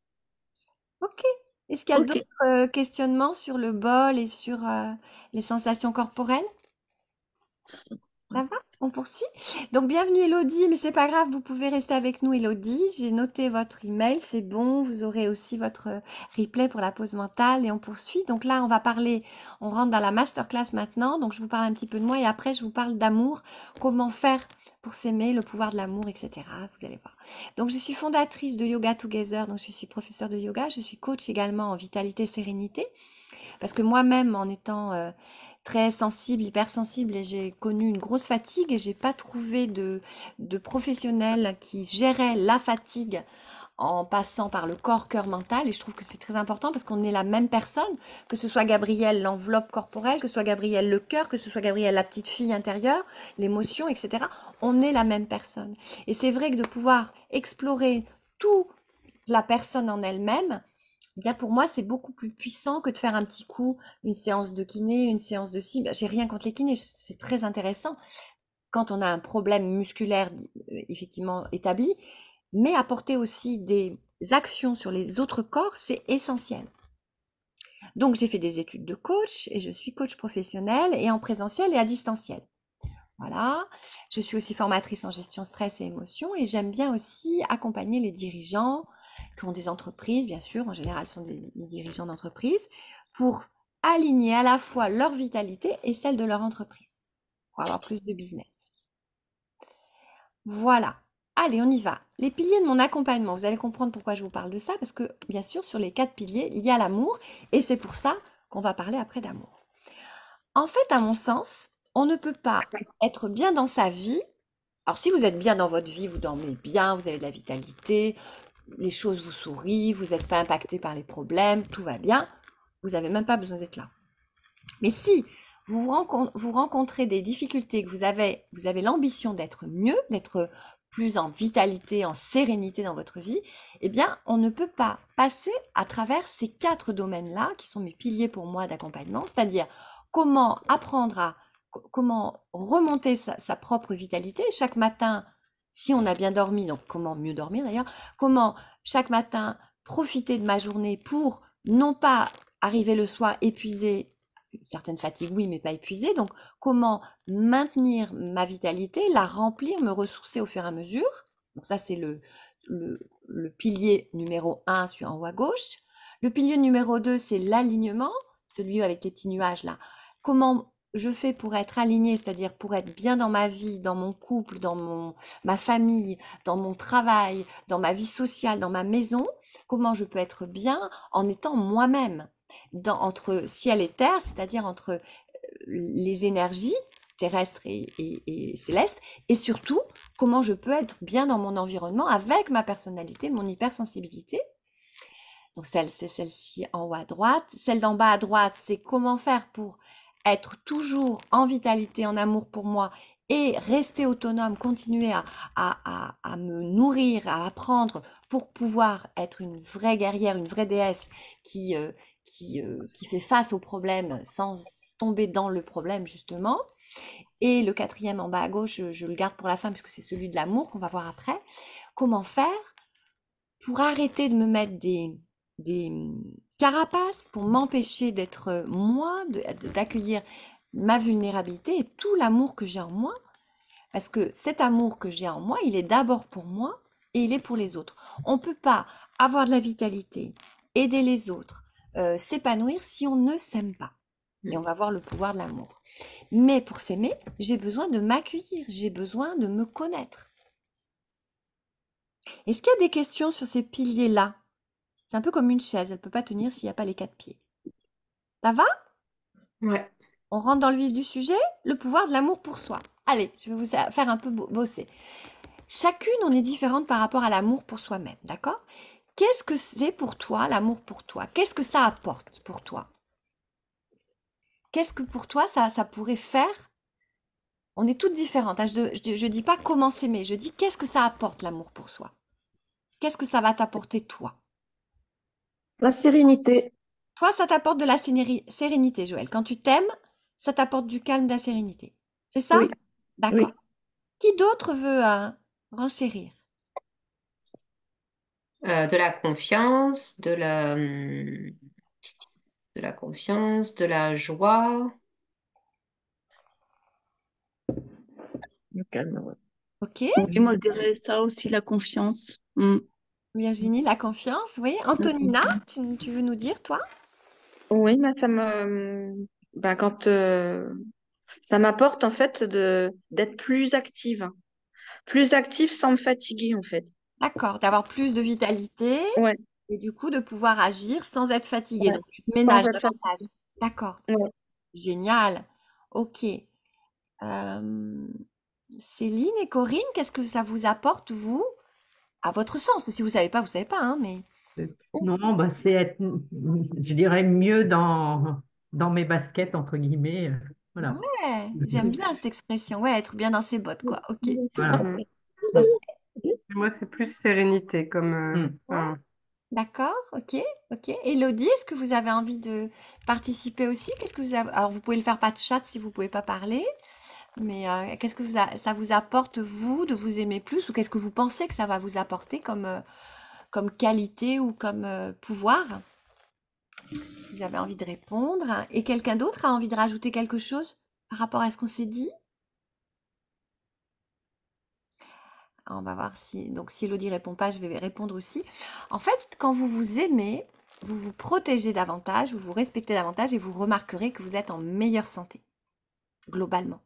Ok. Est-ce qu'il y a Ok. d'autres questionnements sur le bol et sur les sensations corporelles? Ça va? On poursuit? Donc, bienvenue Elodie, mais c'est pas grave, vous pouvez rester avec nous Elodie. J'ai noté votre email, c'est bon. Vous aurez aussi votre replay pour la pause mentale et on poursuit. Donc là, on rentre dans la masterclass maintenant. Donc, je vous parle un petit peu de moi et après, je vous parle d'amour. Comment faire pour s'aimer, le pouvoir de l'amour, etc. Vous allez voir. Donc, je suis fondatrice de Yoga Together. Donc, je suis professeure de yoga. Je suis coach également en vitalité, sérénité. Parce que moi-même, en étant très sensible, hypersensible, et j'ai connu une grosse fatigue et j'ai pas trouvé de professionnel qui gérait la fatigue en passant par le corps, cœur, mental. Et je trouve que c'est très important parce qu'on est la même personne, que ce soit Gabrielle, l'enveloppe corporelle, que ce soit Gabrielle, le cœur, que ce soit Gabrielle, la petite fille intérieure, l'émotion, etc. On est la même personne. Et c'est vrai que de pouvoir explorer tout la personne en elle-même, eh bien, pour moi, c'est beaucoup plus puissant que de faire un petit coup, une séance de kiné, une séance de ci. Ben, j'ai rien contre les kinés, c'est très intéressant quand on a un problème musculaire effectivement établi, mais apporter aussi des actions sur les autres corps, c'est essentiel. Donc, j'ai fait des études de coach et je suis coach professionnel et en présentiel et à distanciel. Voilà. Je suis aussi formatrice en gestion stress et émotions et j'aime bien aussi accompagner les dirigeants qui ont des entreprises, bien sûr, en général ce sont des dirigeants d'entreprise, pour aligner à la fois leur vitalité et celle de leur entreprise, pour avoir plus de business. Voilà. Allez, on y va. Les piliers de mon accompagnement, vous allez comprendre pourquoi je vous parle de ça, parce que bien sûr, sur les 4 piliers, il y a l'amour, et c'est pour ça qu'on va parler après d'amour. En fait, à mon sens, on ne peut pas être bien dans sa vie. Alors, si vous êtes bien dans votre vie, vous dormez bien, vous avez de la vitalité, les choses vous sourient, vous n'êtes pas impacté par les problèmes, tout va bien, vous n'avez même pas besoin d'être là. Mais si vous rencontrez des difficultés, que vous avez l'ambition d'être mieux, d'être plus en vitalité, en sérénité dans votre vie, eh bien, on ne peut pas passer à travers ces 4 domaines-là, qui sont mes piliers pour moi d'accompagnement, c'est-à-dire comment apprendre à comment remonter sa propre vitalité chaque matin, si on a bien dormi, donc comment mieux dormir d'ailleurs, comment chaque matin profiter de ma journée pour non pas arriver le soir épuisé, une certaine fatigue, oui, mais pas épuisé. Donc, comment maintenir ma vitalité, la remplir, me ressourcer au fur et à mesure. Donc, ça, c'est le pilier numéro 1 en haut à gauche. Le pilier numéro 2, c'est l'alignement, celui avec les petits nuages là. Comment je fais pour être alignée, c'est-à-dire pour être bien dans ma vie, dans mon couple, ma famille, dans mon travail, dans ma vie sociale, dans ma maison. Comment je peux être bien en étant moi-même entre ciel et terre, c'est-à-dire entre les énergies terrestres et célestes, et surtout comment je peux être bien dans mon environnement avec ma personnalité, mon hypersensibilité. Donc c'est celle-ci en haut à droite. Celle d'en bas à droite, c'est comment faire pour être toujours en vitalité, en amour pour moi et rester autonome, continuer à me nourrir, à apprendre pour pouvoir être une vraie guerrière, une vraie déesse qui, qui fait face au problème sans tomber dans le problème justement. Et le quatrième en bas à gauche, je le garde pour la fin puisque c'est celui de l'amour qu'on va voir après. Comment faire pour arrêter de me mettre des carapaces, pour m'empêcher d'être moi, d'accueillir ma vulnérabilité et tout l'amour que j'ai en moi. Parce que cet amour que j'ai en moi, il est d'abord pour moi et il est pour les autres. On ne peut pas avoir de la vitalité, aider les autres, s'épanouir si on ne s'aime pas. Et on va voir le pouvoir de l'amour. Mais pour s'aimer, j'ai besoin de m'accueillir, j'ai besoin de me connaître. Est-ce qu'il y a des questions sur ces piliers-là? C'est un peu comme une chaise, elle ne peut pas tenir s'il n'y a pas les 4 pieds. Ça va? Ouais. On rentre dans le vif du sujet, le pouvoir de l'amour pour soi. Allez, je vais vous faire un peu bosser. Chacune, on est différente par rapport à l'amour pour soi-même, d'accord? Qu'est-ce que c'est pour toi, l'amour pour toi? Qu'est-ce que ça apporte pour toi? Qu'est-ce que pour toi, ça pourrait faire? On est toutes différentes, hein. Je dis pas comment s'aimer, je dis qu'est-ce que ça apporte, l'amour pour soi? Qu'est-ce que ça va t'apporter, toi? La sérénité. Toi, ça t'apporte de la sérénité, Joël. Quand tu t'aimes, ça t'apporte du calme, de la sérénité. C'est ça? Oui, D'accord. oui. Qui d'autre veut renchérir? De la confiance, de la confiance, de la joie. Le calme, ouais. Ok. Oui, moi, je dirais ça aussi, la confiance. Virginie, la confiance, oui. Antonina, tu veux nous dire, toi? Oui, mais quand ça m'apporte en fait d'être plus active sans me fatiguer en fait. D'accord, d'avoir plus de vitalité Ouais, et du coup de pouvoir agir sans être fatigué. ouais, Donc, tu te sans ménages être davantage. fatiguée. D'accord, Ouais. génial. Ok. Euh, Céline et Corinne, qu'est-ce que ça vous apporte, vous, à votre sens? Si vous savez pas, vous savez pas, hein, mais... Non, bah, c'est être, je dirais, mieux dans mes baskets, entre guillemets. Voilà. Ouais, j'aime bien cette expression. Ouais, être bien dans ses bottes, quoi. Ok. Voilà. Mm. Ok. Moi, c'est plus sérénité comme. Mm. Enfin, D'accord, ok, ok. Élodie, est-ce que vous avez envie de participer aussi? Qu'est-ce que vous avez... Alors, vous pouvez le faire pas de chat si vous pouvez pas parler, mais qu'est-ce que ça vous apporte, vous, de vous aimer plus, ou qu'est-ce que vous pensez que ça va vous apporter comme qualité ou comme pouvoir? Si vous avez envie de répondre. Et quelqu'un d'autre a envie de rajouter quelque chose par rapport à ce qu'on s'est dit? On va voir si... Donc, si Elodie répond pas, je vais répondre aussi. En fait, quand vous vous aimez, vous vous protégez davantage, vous vous respectez davantage et vous remarquerez que vous êtes en meilleure santé, globalement.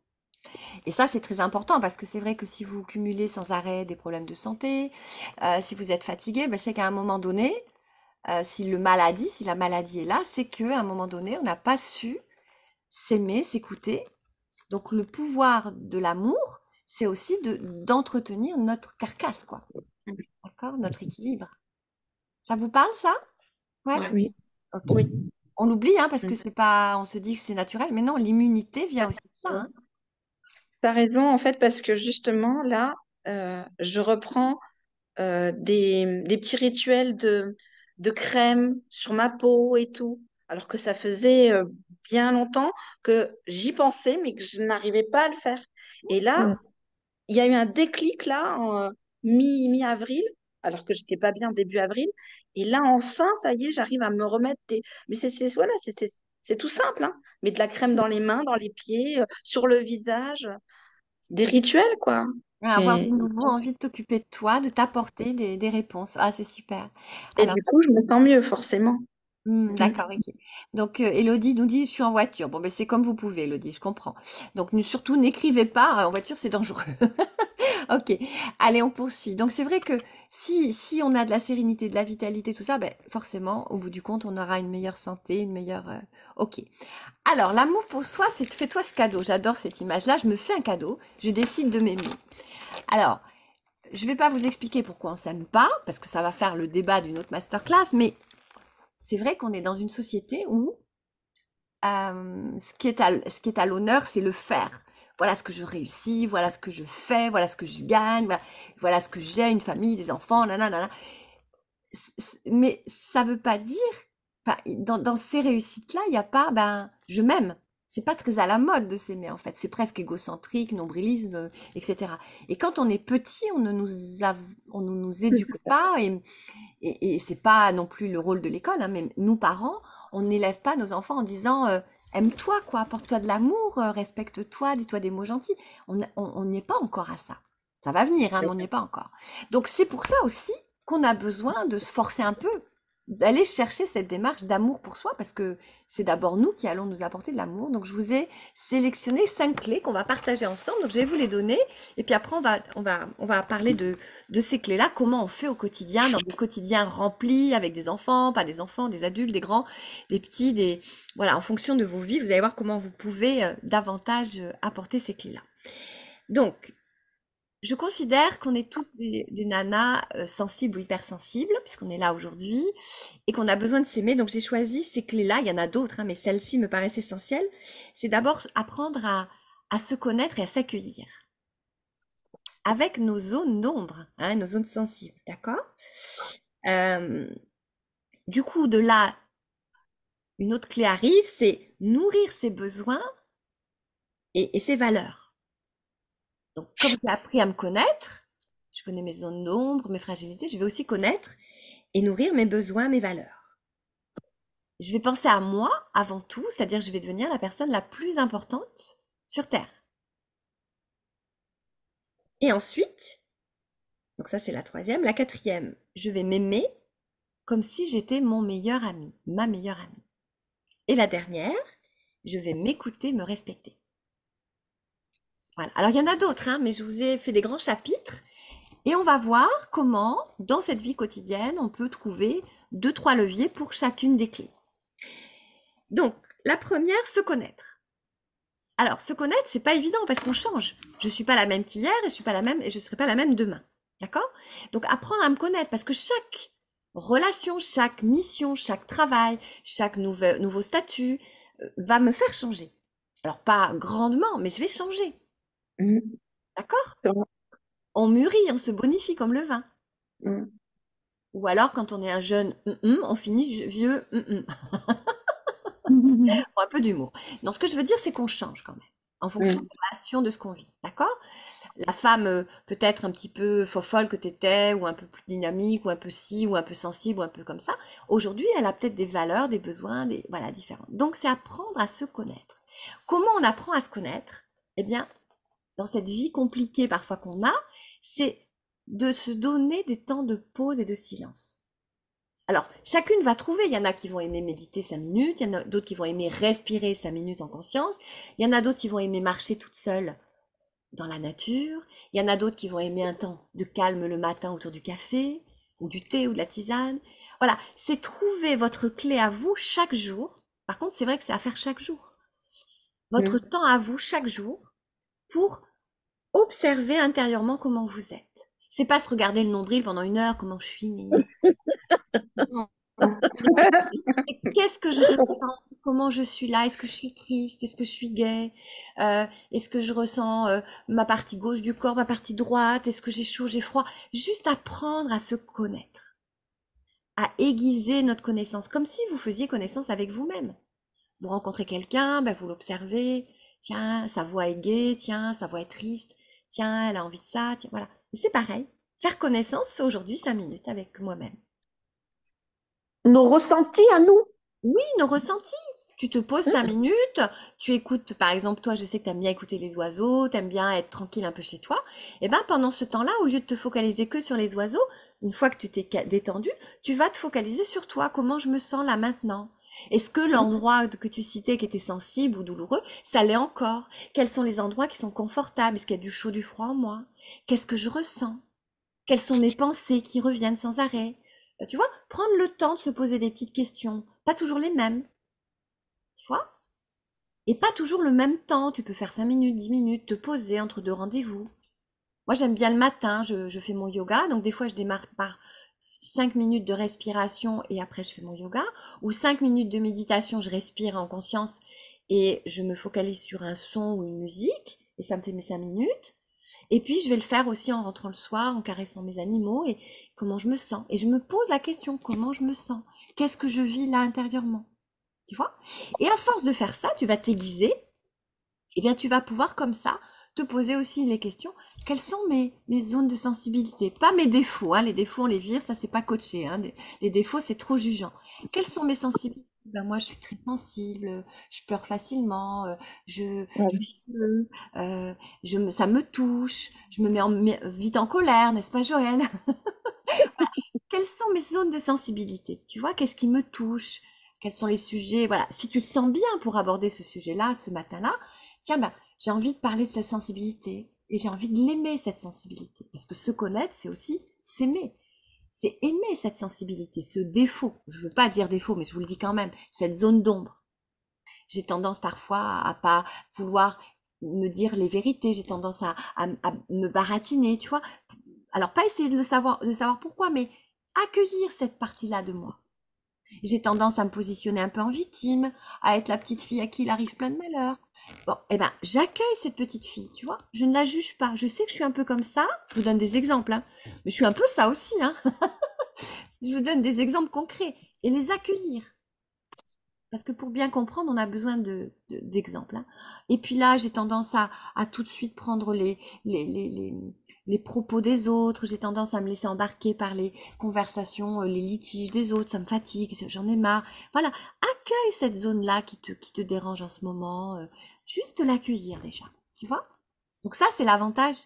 Et ça, c'est très important parce que c'est vrai que si vous cumulez sans arrêt des problèmes de santé, si vous êtes fatigué, ben, c'est qu'à un moment donné, si la maladie est là, c'est qu'à un moment donné, on n'a pas su s'aimer, s'écouter. Donc, le pouvoir de l'amour, c'est aussi d'entretenir notre carcasse, quoi. D'accord? Notre équilibre. Ça vous parle, ça? Ouais? Ouais. Oui. Ok. Oui. On l'oublie, hein, parce que c'est pas, on se dit que c'est naturel, mais non, l'immunité vient aussi de ça, hein. T'as raison en fait parce que justement là, je reprends des petits rituels de crème sur ma peau et tout, alors que ça faisait bien longtemps que j'y pensais mais que je n'arrivais pas à le faire. Et là, Mm. il y a eu un déclic là en mi-avril, alors que j'étais pas bien début avril. Et là, enfin, ça y est, j'arrive à me remettre des. Mais voilà, c'est tout simple, hein. Mais de la crème dans les mains, dans les pieds, sur le visage, des rituels, quoi. Ouais, avoir de Et, nouveau envie de t'occuper de toi, de t'apporter des réponses. Ah, c'est super. et Alors, du coup, je me sens mieux, forcément. Mm. d'accord, ok. Donc, Elodie nous dit, je suis en voiture. Bon, ben, c'est comme vous pouvez, Elodie, je comprends. Donc, surtout, n'écrivez pas, en voiture, c'est dangereux. Ok, allez, on poursuit. Donc, c'est vrai que si on a de la sérénité, de la vitalité, tout ça, ben, forcément, au bout du compte, on aura une meilleure santé, une meilleure... Ok. Alors, l'amour pour soi, c'est fais-toi ce cadeau. J'adore cette image-là. Je me fais un cadeau. Je décide de m'aimer. Alors, je ne vais pas vous expliquer pourquoi on s'aime pas, parce que ça va faire le débat d'une autre masterclass, mais c'est vrai qu'on est dans une société où ce qui est à l'honneur, c'est le faire. Voilà ce que je réussis, voilà ce que je fais, voilà ce que je gagne, voilà ce que j'ai, une famille, des enfants, nanana. Mais ça veut pas dire, enfin, dans ces réussites-là, il n'y a pas, ben, je m'aime. C'est pas très à la mode de s'aimer, en fait. C'est presque égocentrique, nombrilisme, etc. Et quand on est petit, on ne nous éduque pas et c'est pas non plus le rôle de l'école, hein, mais nous, parents, on n'élève pas nos enfants en disant aime-toi, quoi, apporte-toi de l'amour, respecte-toi, dis-toi des mots gentils. On n'y est pas encore à ça. Ça va venir, hein, mais on n'y est pas encore. Donc, c'est pour ça aussi qu'on a besoin de se forcer un peu, d'aller chercher cette démarche d'amour pour soi, parce que c'est d'abord nous qui allons nous apporter de l'amour. Donc, je vous ai sélectionné 5 clés qu'on va partager ensemble. Donc, je vais vous les donner. Et puis après, on va parler de ces clés-là, comment on fait au quotidien, dans des quotidiens remplis avec des enfants, pas des enfants, des adultes, des grands, des petits, voilà, en fonction de vos vies, vous allez voir comment vous pouvez davantage apporter ces clés-là. Donc, je considère qu'on est toutes des nanas sensibles ou hypersensibles, puisqu'on est là aujourd'hui, et qu'on a besoin de s'aimer. Donc j'ai choisi ces clés-là, il y en a d'autres, hein, mais celle-ci me paraissent essentielles. C'est d'abord apprendre à se connaître et à s'accueillir avec nos zones d'ombre, hein, nos zones sensibles, d'accord? Du coup, de là, une autre clé arrive, c'est nourrir ses besoins et ses valeurs. Donc, comme j'ai appris à me connaître, je connais mes zones d'ombre, mes fragilités, je vais aussi connaître et nourrir mes besoins, mes valeurs. Je vais penser à moi avant tout, c'est-à-dire je vais devenir la personne la plus importante sur Terre. Et ensuite, donc ça c'est la troisième, la quatrième, je vais m'aimer comme si j'étais mon meilleur ami, ma meilleure amie. Et la dernière, je vais m'écouter, me respecter. Voilà. Alors il y en a d'autres, hein, mais je vous ai fait des grands chapitres. Et on va voir comment, dans cette vie quotidienne, on peut trouver 2-3 leviers pour chacune des clés. Donc, la première, se connaître. Alors, se connaître, c'est pas évident parce qu'on change. Je suis pas la même qu'hier et je suis pas la même et je serai pas la même demain. D'accord? Donc, apprendre à me connaître parce que chaque relation, chaque mission, chaque travail, chaque nouveau statut va me faire changer. Alors, pas grandement, mais je vais changer. D'accord? On mûrit, on se bonifie comme le vin. Ou alors, quand on est un jeune, on finit vieux. Un peu d'humour. Non, ce que je veux dire, c'est qu'on change quand même, en fonction de la relation de ce qu'on vit. D'accord? La femme peut-être un petit peu fofolle que tu étais, ou un peu plus dynamique, ou un peu si, ou un peu sensible, ou un peu comme ça. Aujourd'hui, elle a peut-être des valeurs, des besoins, voilà, différents. Donc, c'est apprendre à se connaître. Comment on apprend à se connaître? Eh bien, dans cette vie compliquée parfois qu'on a, c'est de se donner des temps de pause et de silence. Alors, chacune va trouver, il y en a qui vont aimer méditer 5 minutes, il y en a d'autres qui vont aimer respirer 5 minutes en conscience, il y en a d'autres qui vont aimer marcher toute seule dans la nature, il y en a d'autres qui vont aimer un temps de calme le matin autour du café, ou du thé, ou de la tisane. Voilà, c'est trouver votre clé à vous chaque jour. Par contre, c'est vrai que c'est à faire chaque jour. Votre temps à vous chaque jour pour observer intérieurement comment vous êtes. C'est pas se regarder le nombril pendant 1 heure, comment je suis, Qu'est-ce que je ressens? Comment je suis là? Est-ce que je suis triste? Est-ce que je suis gaie? Est-ce que je ressens ma partie gauche du corps, ma partie droite? Est-ce que j'ai chaud, j'ai froid? Juste apprendre à se connaître, à aiguiser notre connaissance, comme si vous faisiez connaissance avec vous-même. Vous rencontrez quelqu'un, ben vous l'observez. Tiens, sa voix est gaie, tiens, sa voix est triste. Tiens, elle a envie de ça, tiens, voilà. Et c'est pareil. Faire connaissance aujourd'hui 5 minutes avec moi-même. Nos ressentis à nous. Oui, nos ressentis. Tu te poses 5 minutes, tu écoutes, par exemple, toi, je sais que tu aimes bien écouter les oiseaux, tu aimes bien être tranquille un peu chez toi. Et bien, pendant ce temps-là, au lieu de te focaliser que sur les oiseaux, une fois que tu t'es détendu, tu vas te focaliser sur toi. Comment je me sens là maintenant? Est-ce que l'endroit que tu citais qui était sensible ou douloureux, ça l'est encore? Quels sont les endroits qui sont confortables? Est-ce qu'il y a du chaud, du froid en moi? Qu'est-ce que je ressens? Quelles sont mes pensées qui reviennent sans arrêt? Tu vois, prendre le temps de se poser des petites questions, pas toujours les mêmes, tu vois? Et pas toujours le même temps, tu peux faire 5 minutes, 10 minutes, te poser entre 2 rendez-vous. Moi, j'aime bien le matin, je fais mon yoga, donc des fois, je démarre par 5 minutes de respiration et après, je fais mon yoga, ou 5 minutes de méditation, je respire en conscience et je me focalise sur un son ou une musique, et ça me fait mes 5 minutes. Et puis, je vais le faire aussi en rentrant le soir, en caressant mes animaux et comment je me sens. Et je me pose la question, comment je me sens? Qu'est-ce que je vis là intérieurement? Tu vois? Et à force de faire ça, tu vas t'aiguiser. Et bien, tu vas pouvoir comme ça te poser aussi les questions. Quelles sont mes zones de sensibilité? Pas mes défauts. Hein. Les défauts, on les vire, ça, c'est pas coaché. Hein. Les défauts, c'est trop jugeant. Quelles sont mes sensibilités? Ben moi, je suis très sensible, je pleure facilement, ça me touche, je me mets vite en colère, n'est-ce pas, Joël? quelles sont mes zones de sensibilité? Tu vois, qu'est-ce qui me touche? Quels sont les sujets? Voilà, si tu te sens bien pour aborder ce sujet-là, ce matin-là, tiens, ben, j'ai envie de parler de cette sensibilité et j'ai envie de l'aimer, cette sensibilité. Parce que se connaître, c'est aussi s'aimer. C'est aimer cette sensibilité, ce défaut. Je veux pas dire défaut, mais je vous le dis quand même, cette zone d'ombre. J'ai tendance parfois à pas vouloir me dire les vérités, j'ai tendance à me baratiner, tu vois. Alors, pas essayer de savoir pourquoi, mais accueillir cette partie-là de moi. J'ai tendance à me positionner un peu en victime, à être la petite fille à qui il arrive plein de malheurs. Bon, eh ben, j'accueille cette petite fille, tu vois. Je ne la juge pas. Je sais que je suis un peu comme ça. Je vous donne des exemples, hein. Mais je suis un peu ça aussi, hein. Je vous donne des exemples concrets et les accueillir. Parce que pour bien comprendre, on a besoin d'exemples, hein. Et puis là, j'ai tendance à tout de suite prendre les propos des autres. J'ai tendance à me laisser embarquer par les conversations, les litiges des autres. Ça me fatigue, j'en ai marre. Voilà, accueille cette zone-là qui te dérange en ce moment. Juste l'accueillir déjà, tu vois? Donc ça, c'est l'avantage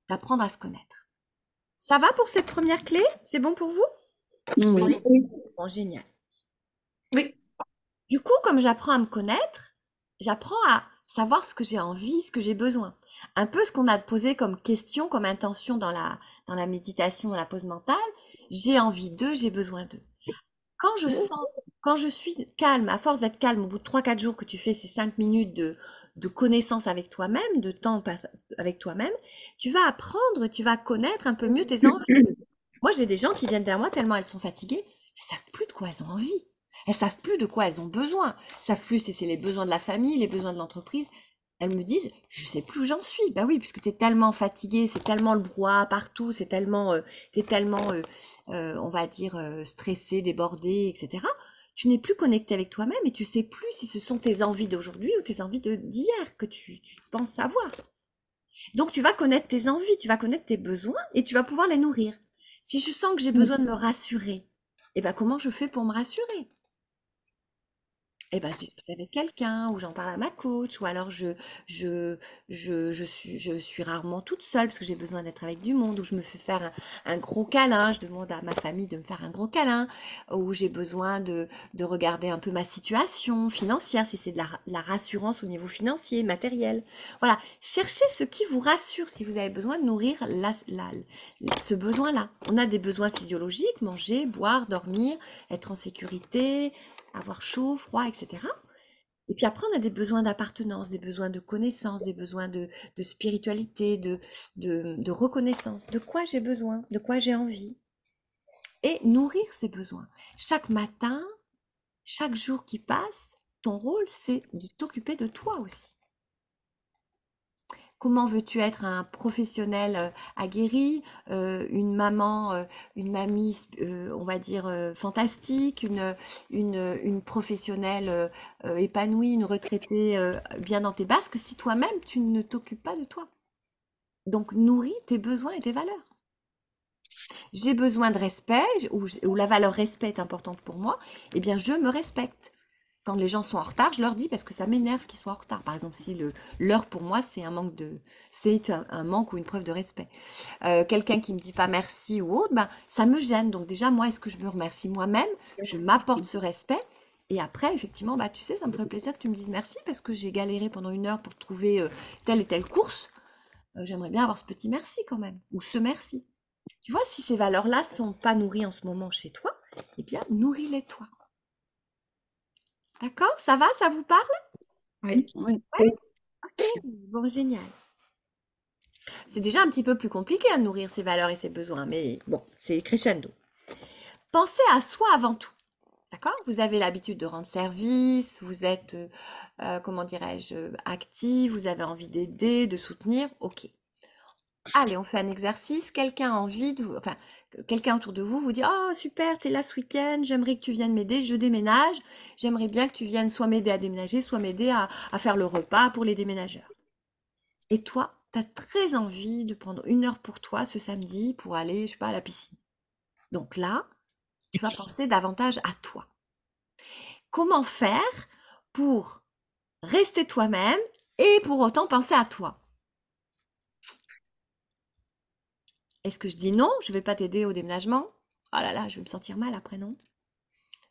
d'apprendre à se connaître. Ça va pour cette première clé? C'est bon pour vous? Oui. Bon, génial. Oui. Du coup, comme j'apprends à me connaître, j'apprends à savoir ce que j'ai envie, ce que j'ai besoin. Un peu ce qu'on a posé comme question, comme intention dans la méditation, dans la pause mentale. J'ai envie d'eux, j'ai besoin d'eux. Quand je suis calme, à force d'être calme, au bout de 3-4 jours que tu fais ces 5 minutes de connaissance avec toi-même, de temps avec toi-même, tu vas apprendre, tu vas connaître un peu mieux tes envies. Moi, j'ai des gens qui viennent vers moi tellement elles sont fatiguées, elles savent plus de quoi elles ont envie. Elles savent plus de quoi elles ont besoin. Elles savent plus si c'est les besoins de la famille, les besoins de l'entreprise. Elles me disent, je sais plus où j'en suis. Bah oui, puisque tu es tellement fatiguée, c'est tellement le brouhaha partout, t'es tellement, on va dire, stressé, débordé, etc. Tu n'es plus connecté avec toi-même et tu sais plus si ce sont tes envies d'aujourd'hui ou tes envies d'hier que tu penses avoir. Donc tu vas connaître tes envies, tu vas connaître tes besoins et tu vas pouvoir les nourrir. Si je sens que j'ai besoin de me rassurer, eh ben comment je fais pour me rassurer? Eh ben, je discute avec quelqu'un, ou j'en parle à ma coach, ou alors je suis rarement toute seule parce que j'ai besoin d'être avec du monde, ou je me fais faire un gros câlin, je demande à ma famille de me faire un gros câlin, ou j'ai besoin de regarder un peu ma situation financière, si c'est de la rassurance au niveau financier, matériel. Voilà, cherchez ce qui vous rassure si vous avez besoin de nourrir ce besoin-là. On a des besoins physiologiques, manger, boire, dormir, être en sécurité, avoir chaud, froid, etc. Et puis après, on a des besoins d'appartenance, des besoins de connaissance, des besoins de spiritualité, de reconnaissance. De quoi j'ai besoin? De quoi j'ai envie? Et nourrir ces besoins. Chaque matin, chaque jour qui passe, ton rôle, c'est de t'occuper de toi aussi. Comment veux-tu être un professionnel aguerri, une maman, une mamie, on va dire, fantastique, une professionnelle épanouie, une retraitée bien dans tes basques, si toi-même, tu ne t'occupes pas de toi? Donc, nourris tes besoins et tes valeurs. J'ai besoin de respect, ou la valeur respect est importante pour moi, eh bien, je me respecte. Quand les gens sont en retard, je leur dis parce que ça m'énerve qu'ils soient en retard. Par exemple, si l'heure pour moi, c'est un manque ou une preuve de respect. Quelqu'un qui me dit pas merci ou autre, ben, ça me gêne. Donc déjà, moi, est-ce que je me remercie moi-même? Je m'apporte ce respect. Et après, effectivement, bah, tu sais, ça me ferait plaisir que tu me dises merci parce que j'ai galéré pendant 1 heure pour trouver telle et telle course. J'aimerais bien avoir ce petit merci quand même, ou ce merci. Tu vois, si ces valeurs-là sont pas nourries en ce moment chez toi, eh bien, nourris-les toi. D'accord? Ça va? Ça vous parle? Oui. Oui. Ok, bon, génial. C'est déjà un petit peu plus compliqué à nourrir ses valeurs et ses besoins, mais bon, c'est crescendo. Pensez à soi avant tout. D'accord? Vous avez l'habitude de rendre service, vous êtes, comment dirais-je, actif, vous avez envie d'aider, de soutenir. Ok. Allez, on fait un exercice. Quelqu'un a envie de vous, enfin, quelqu'un autour de vous vous dit, oh super, t'es là ce week-end, j'aimerais que tu viennes m'aider, je déménage, j'aimerais bien que tu viennes soit m'aider à déménager, soit m'aider à faire le repas pour les déménageurs. Et toi, tu as très envie de prendre 1 heure pour toi ce samedi pour aller, je sais pas, à la piscine. Donc là, tu vas penser davantage à toi. Comment faire pour rester toi-même et pour autant penser à toi? Est-ce que je dis non, je ne vais pas t'aider au déménagement? oh là là, je vais me sentir mal après, non?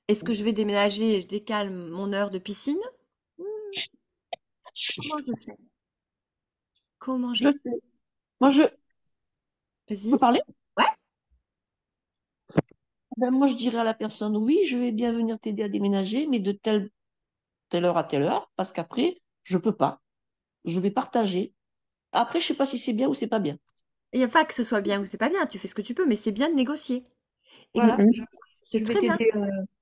Est-ce que je vais déménager et je décale mon heure de piscine? Comment je fais? Comment je Je fais? sais. Moi, je Vas-y. peux parler? Ouais. Ben, moi, je dirais à la personne, oui, je vais bien venir t'aider à déménager, mais de telle heure à telle heure, parce qu'après, je peux pas. Je vais partager. Après, je sais pas si c'est bien ou c'est pas bien. Il n'y a pas que ce soit bien ou c'est pas bien, tu fais ce que tu peux, mais c'est bien de négocier. Et Voilà. c'est Je vais très bien. t'aider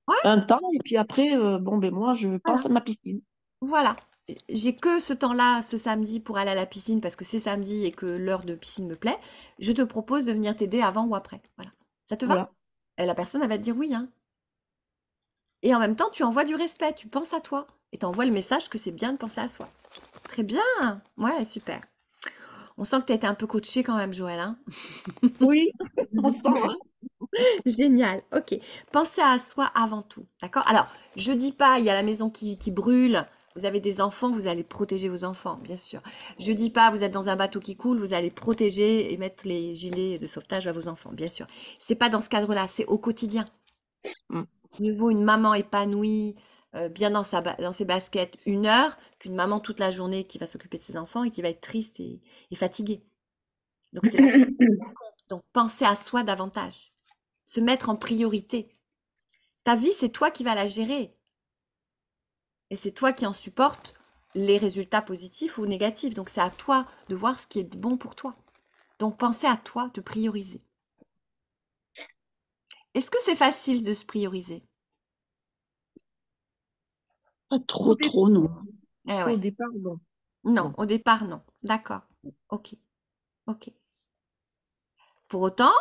Ouais, un temps, et puis après, bon, ben moi, je voilà. pense à ma piscine. Voilà. J'ai que ce temps-là, ce samedi, pour aller à la piscine parce que c'est samedi et que l'heure de piscine me plaît. Je te propose de venir t'aider avant ou après. Voilà. Ça te va? Voilà. Et la personne, elle va te dire oui, hein. Et en même temps, tu envoies du respect, tu penses à toi. Et tu envoies le message que c'est bien de penser à soi. Très bien. Ouais, super. On sent que tu as été un peu coaché quand même, Joël, hein. Oui, on sent, hein. Génial, ok. Pensez à soi avant tout, d'accord? Alors, je dis pas, il y a la maison qui brûle, vous avez des enfants, vous allez protéger vos enfants, bien sûr. Je dis pas, vous êtes dans un bateau qui coule, vous allez protéger et mettre les gilets de sauvetage à vos enfants, bien sûr. C'est pas dans ce cadre-là, c'est au quotidien. Mm. Mieux vaut une maman épanouie, bien dans ses baskets, 1 heure, qu'une maman toute la journée qui va s'occuper de ses enfants et qui va être triste et fatiguée. Donc, c'est la donc, pensez à soi davantage. Se mettre en priorité. Ta vie, c'est toi qui vas la gérer. Et c'est toi qui en supportes les résultats positifs ou négatifs. Donc, c'est à toi de voir ce qui est bon pour toi. Donc, pensez à toi, de prioriser. Est-ce que c'est facile de se prioriser? Pas Au trop, non. Eh au ouais. départ, non. Non, Non. au départ, non. D'accord. Ok. Ok. Pour autant,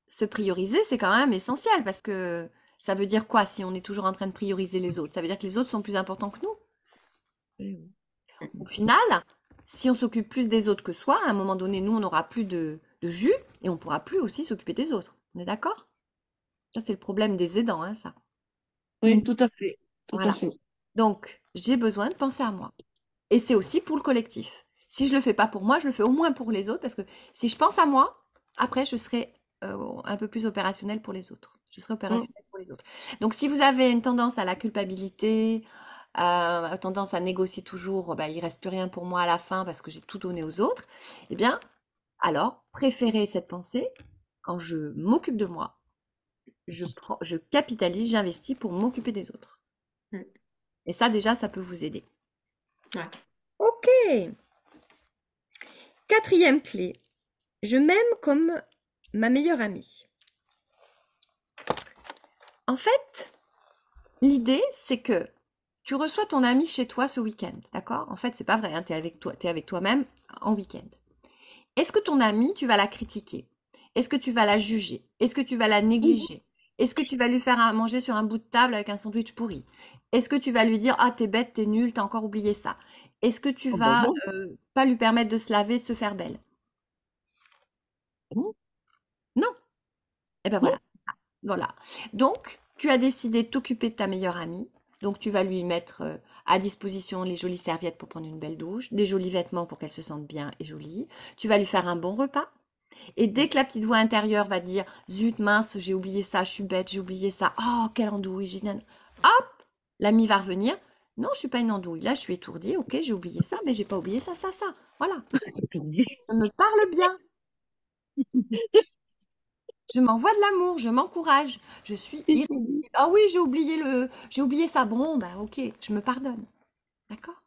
se prioriser, c'est quand même essentiel parce que ça veut dire quoi si on est toujours en train de prioriser les autres? Ça veut dire que les autres sont plus importants que nous. Oui, Au final, si on s'occupe plus des autres que soi, à un moment donné, nous, on n'aura plus de jus et on pourra plus aussi s'occuper des autres. On est d'accord? Ça, c'est le problème des aidants, hein, ça. oui, tout à fait. Tout à Voilà. fait. Donc, j'ai besoin de penser à moi. Et c'est aussi pour le collectif. Si je le fais pas pour moi, je le fais au moins pour les autres parce que si je pense à moi, après, je serai un peu plus opérationnelle pour les autres. Je serai Mm. opérationnelle pour les autres. Donc, si vous avez une tendance à la culpabilité, tendance à négocier toujours, bah, il reste plus rien pour moi à la fin parce que j'ai tout donné aux autres, eh bien, alors, préférez cette pensée quand je m'occupe de moi, je capitalise, j'investis pour m'occuper des autres. Mm. Et ça, déjà, ça peut vous aider. Ouais. Ok. 4e clé. Je m'aime comme ma meilleure amie. En fait, l'idée, c'est que tu reçois ton ami chez toi ce week-end, d'accord? En fait, c'est pas vrai, hein, tu es avec toi-même en week-end. Est-ce que ton amie, tu vas la critiquer? Est-ce que tu vas la juger? Est-ce que tu vas la négliger? Est-ce que tu vas lui faire à manger sur un bout de table avec un sandwich pourri? Est-ce que tu vas lui dire, ah, t'es bête, t'es nulle, t'as encore oublié ça? Est-ce que tu Oh, ben vas non. pas lui permettre de se laver, de se faire belle? Non. Non. Eh ben Non. voilà. Voilà. Donc, tu as décidé de t'occuper de ta meilleure amie. Donc, tu vas lui mettre à disposition les jolies serviettes pour prendre une belle douche, des jolis vêtements pour qu'elle se sente bien et jolie. Tu vas lui faire un bon repas. Et dès que la petite voix intérieure va dire zut, mince, j'ai oublié ça, je suis bête, j'ai oublié ça. Oh, quelle andouille, hop, l'ami va revenir. Non, je suis pas une andouille. Là, je suis étourdie. Ok, j'ai oublié ça, mais j'ai pas oublié ça, ça, ça. Voilà. Je me parle bien. Je m'envoie de l'amour, je m'encourage, je suis irrésistible. Ah oui, j'ai oublié ça. Bon, bah ok, je me pardonne. D'accord?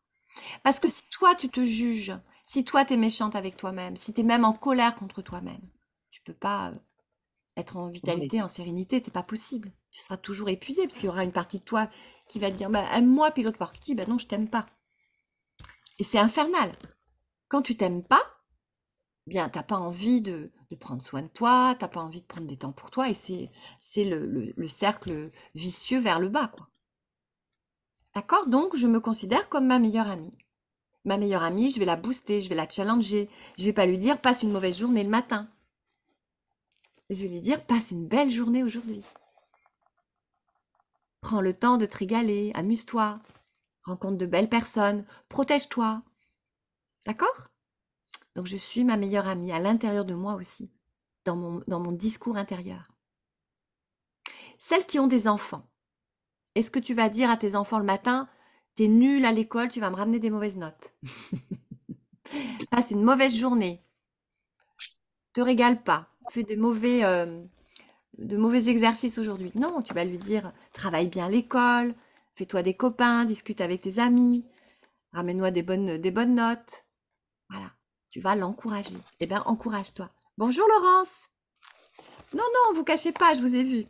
Parce que si toi tu te juges, si toi tu es méchante avec toi-même, si tu es même en colère contre toi-même, tu peux pas être en Oui. vitalité, en sérénité, c'est pas possible. Tu seras toujours épuisé parce qu'il y aura une partie de toi qui va te dire bah, aime-moi, puis l'autre partie, bah non, je t'aime pas. Et c'est infernal. Quand tu t'aimes pas, bien, t'as pas envie de prendre soin de toi, t'as pas envie de prendre des temps pour toi, et c'est le cercle vicieux vers le bas, quoi. D'accord? Donc, je me considère comme ma meilleure amie. Ma meilleure amie, je vais la booster, je vais la challenger. Je vais pas lui dire passe une mauvaise journée le matin. Je vais lui dire passe une belle journée aujourd'hui. Prends le temps de te régaler, amuse-toi, rencontre de belles personnes, protège-toi. D'accord? Donc, je suis ma meilleure amie à l'intérieur de moi aussi, dans mon discours intérieur. Celles qui ont des enfants, est-ce que tu vas dire à tes enfants le matin, t'es nul à l'école, tu vas me ramener des mauvaises notes. Passe une mauvaise journée, te régale pas, fais de mauvais exercices aujourd'hui. Non, tu vas lui dire, travaille bien à l'école, fais-toi des copains, discute avec tes amis, ramène-moi des bonnes notes. Voilà, tu vas l'encourager. Eh bien, encourage-toi. Bonjour Laurence. Non, non, vous cachez pas, je vous ai vu.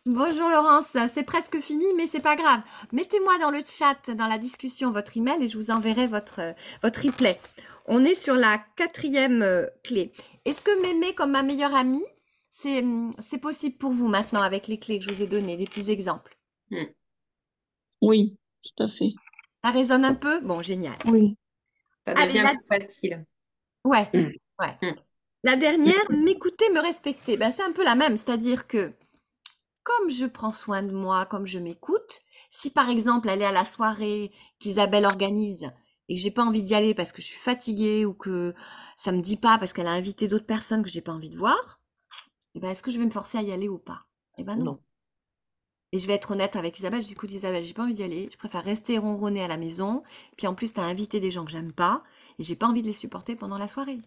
Bonjour Laurence, c'est presque fini, mais c'est pas grave. Mettez-moi dans le chat, dans la discussion, votre email et je vous enverrai votre replay. On est sur la 4e clé. Est-ce que m'aimer comme ma meilleure amie, c'est possible pour vous maintenant avec les clés que je vous ai données, des petits exemples? Oui, tout à fait. Ça résonne un peu? Bon, génial. Oui. Ça Allez, devient plus facile. ouais, Mm. ouais. Mm. La dernière, m'écouter, me respecter. Ben, c'est un peu la même, c'est-à-dire que comme je prends soin de moi, comme je m'écoute, si par exemple aller à la soirée qu'Isabelle organise et que j'ai pas envie d'y aller parce que je suis fatiguée ou que ça me dit pas parce qu'elle a invité d'autres personnes que j'ai pas envie de voir, eh ben est-ce que je vais me forcer à y aller ou pas? Eh ben non. Non. Et je vais être honnête avec Isabelle, je dis écoute Isabelle, j'ai pas envie d'y aller, je préfère rester ronronner à la maison, puis en plus tu as invité des gens que j'aime pas et j'ai pas envie de les supporter pendant la soirée.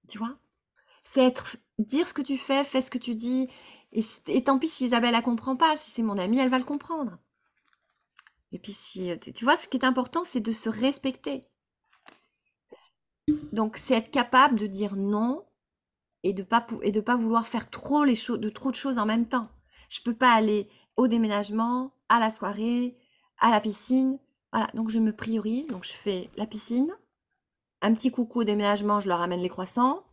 Tu vois? C'est dire ce que tu fais ce que tu dis. Et tant pis si Isabelle la comprend pas, si c'est mon amie, elle va le comprendre. Et puis si, tu vois, ce qui est important, c'est de se respecter. Donc, c'est être capable de dire non et de pas vouloir faire trop de choses en même temps. Je peux pas aller au déménagement, à la soirée, à la piscine. Voilà, donc je me priorise. Donc, je fais la piscine, un petit coucou au déménagement, je leur amène les croissants.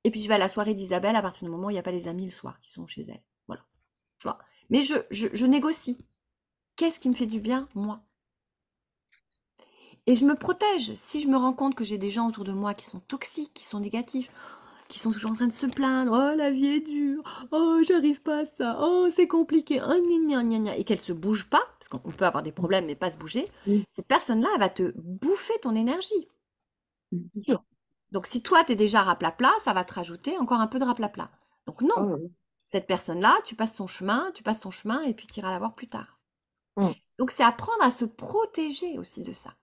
Et puis je vais à la soirée d'Isabelle à partir du moment où il n'y a pas les amis le soir qui sont chez elle. Voilà. Tu vois. Mais je négocie. Qu'est-ce qui me fait du bien, moi? Et je me protège. Si je me rends compte que j'ai des gens autour de moi qui sont toxiques, qui sont négatifs, qui sont toujours en train de se plaindre, oh la vie est dure, oh j'arrive pas à ça, oh c'est compliqué, oh gna gna gna, et qu'elle se bouge pas, parce qu'on peut avoir des problèmes mais pas se bouger, cette personne-là, elle va te bouffer ton énergie. Bien sûr. Donc si toi, tu es déjà raplapla, ça va te rajouter encore un peu de raplapla. Donc non, Ah ouais. cette personne-là, tu passes ton chemin et puis tu iras la voir plus tard. Donc c'est apprendre à se protéger aussi de ça.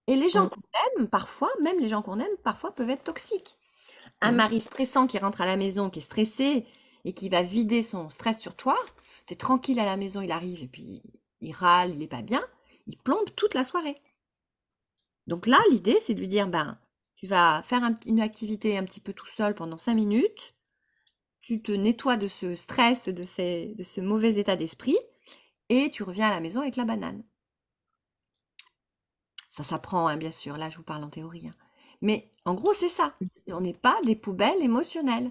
Et les gens qu'on aime, parfois, même les gens qu'on aime, parfois peuvent être toxiques. Un mari stressant qui rentre à la maison, qui est stressé et qui va vider son stress sur toi, tu es tranquille à la maison, il arrive et puis il râle, il n'est pas bien, il plombe toute la soirée. Donc là, l'idée, c'est de lui dire, ben, tu vas faire une activité un petit peu tout seul pendant 5 minutes, tu te nettoies de ce stress, de ce mauvais état d'esprit, et tu reviens à la maison avec la banane. Ça s'apprend, hein, bien sûr, là je vous parle en théorie. Hein. Mais en gros, c'est ça. On n'est pas des poubelles émotionnelles.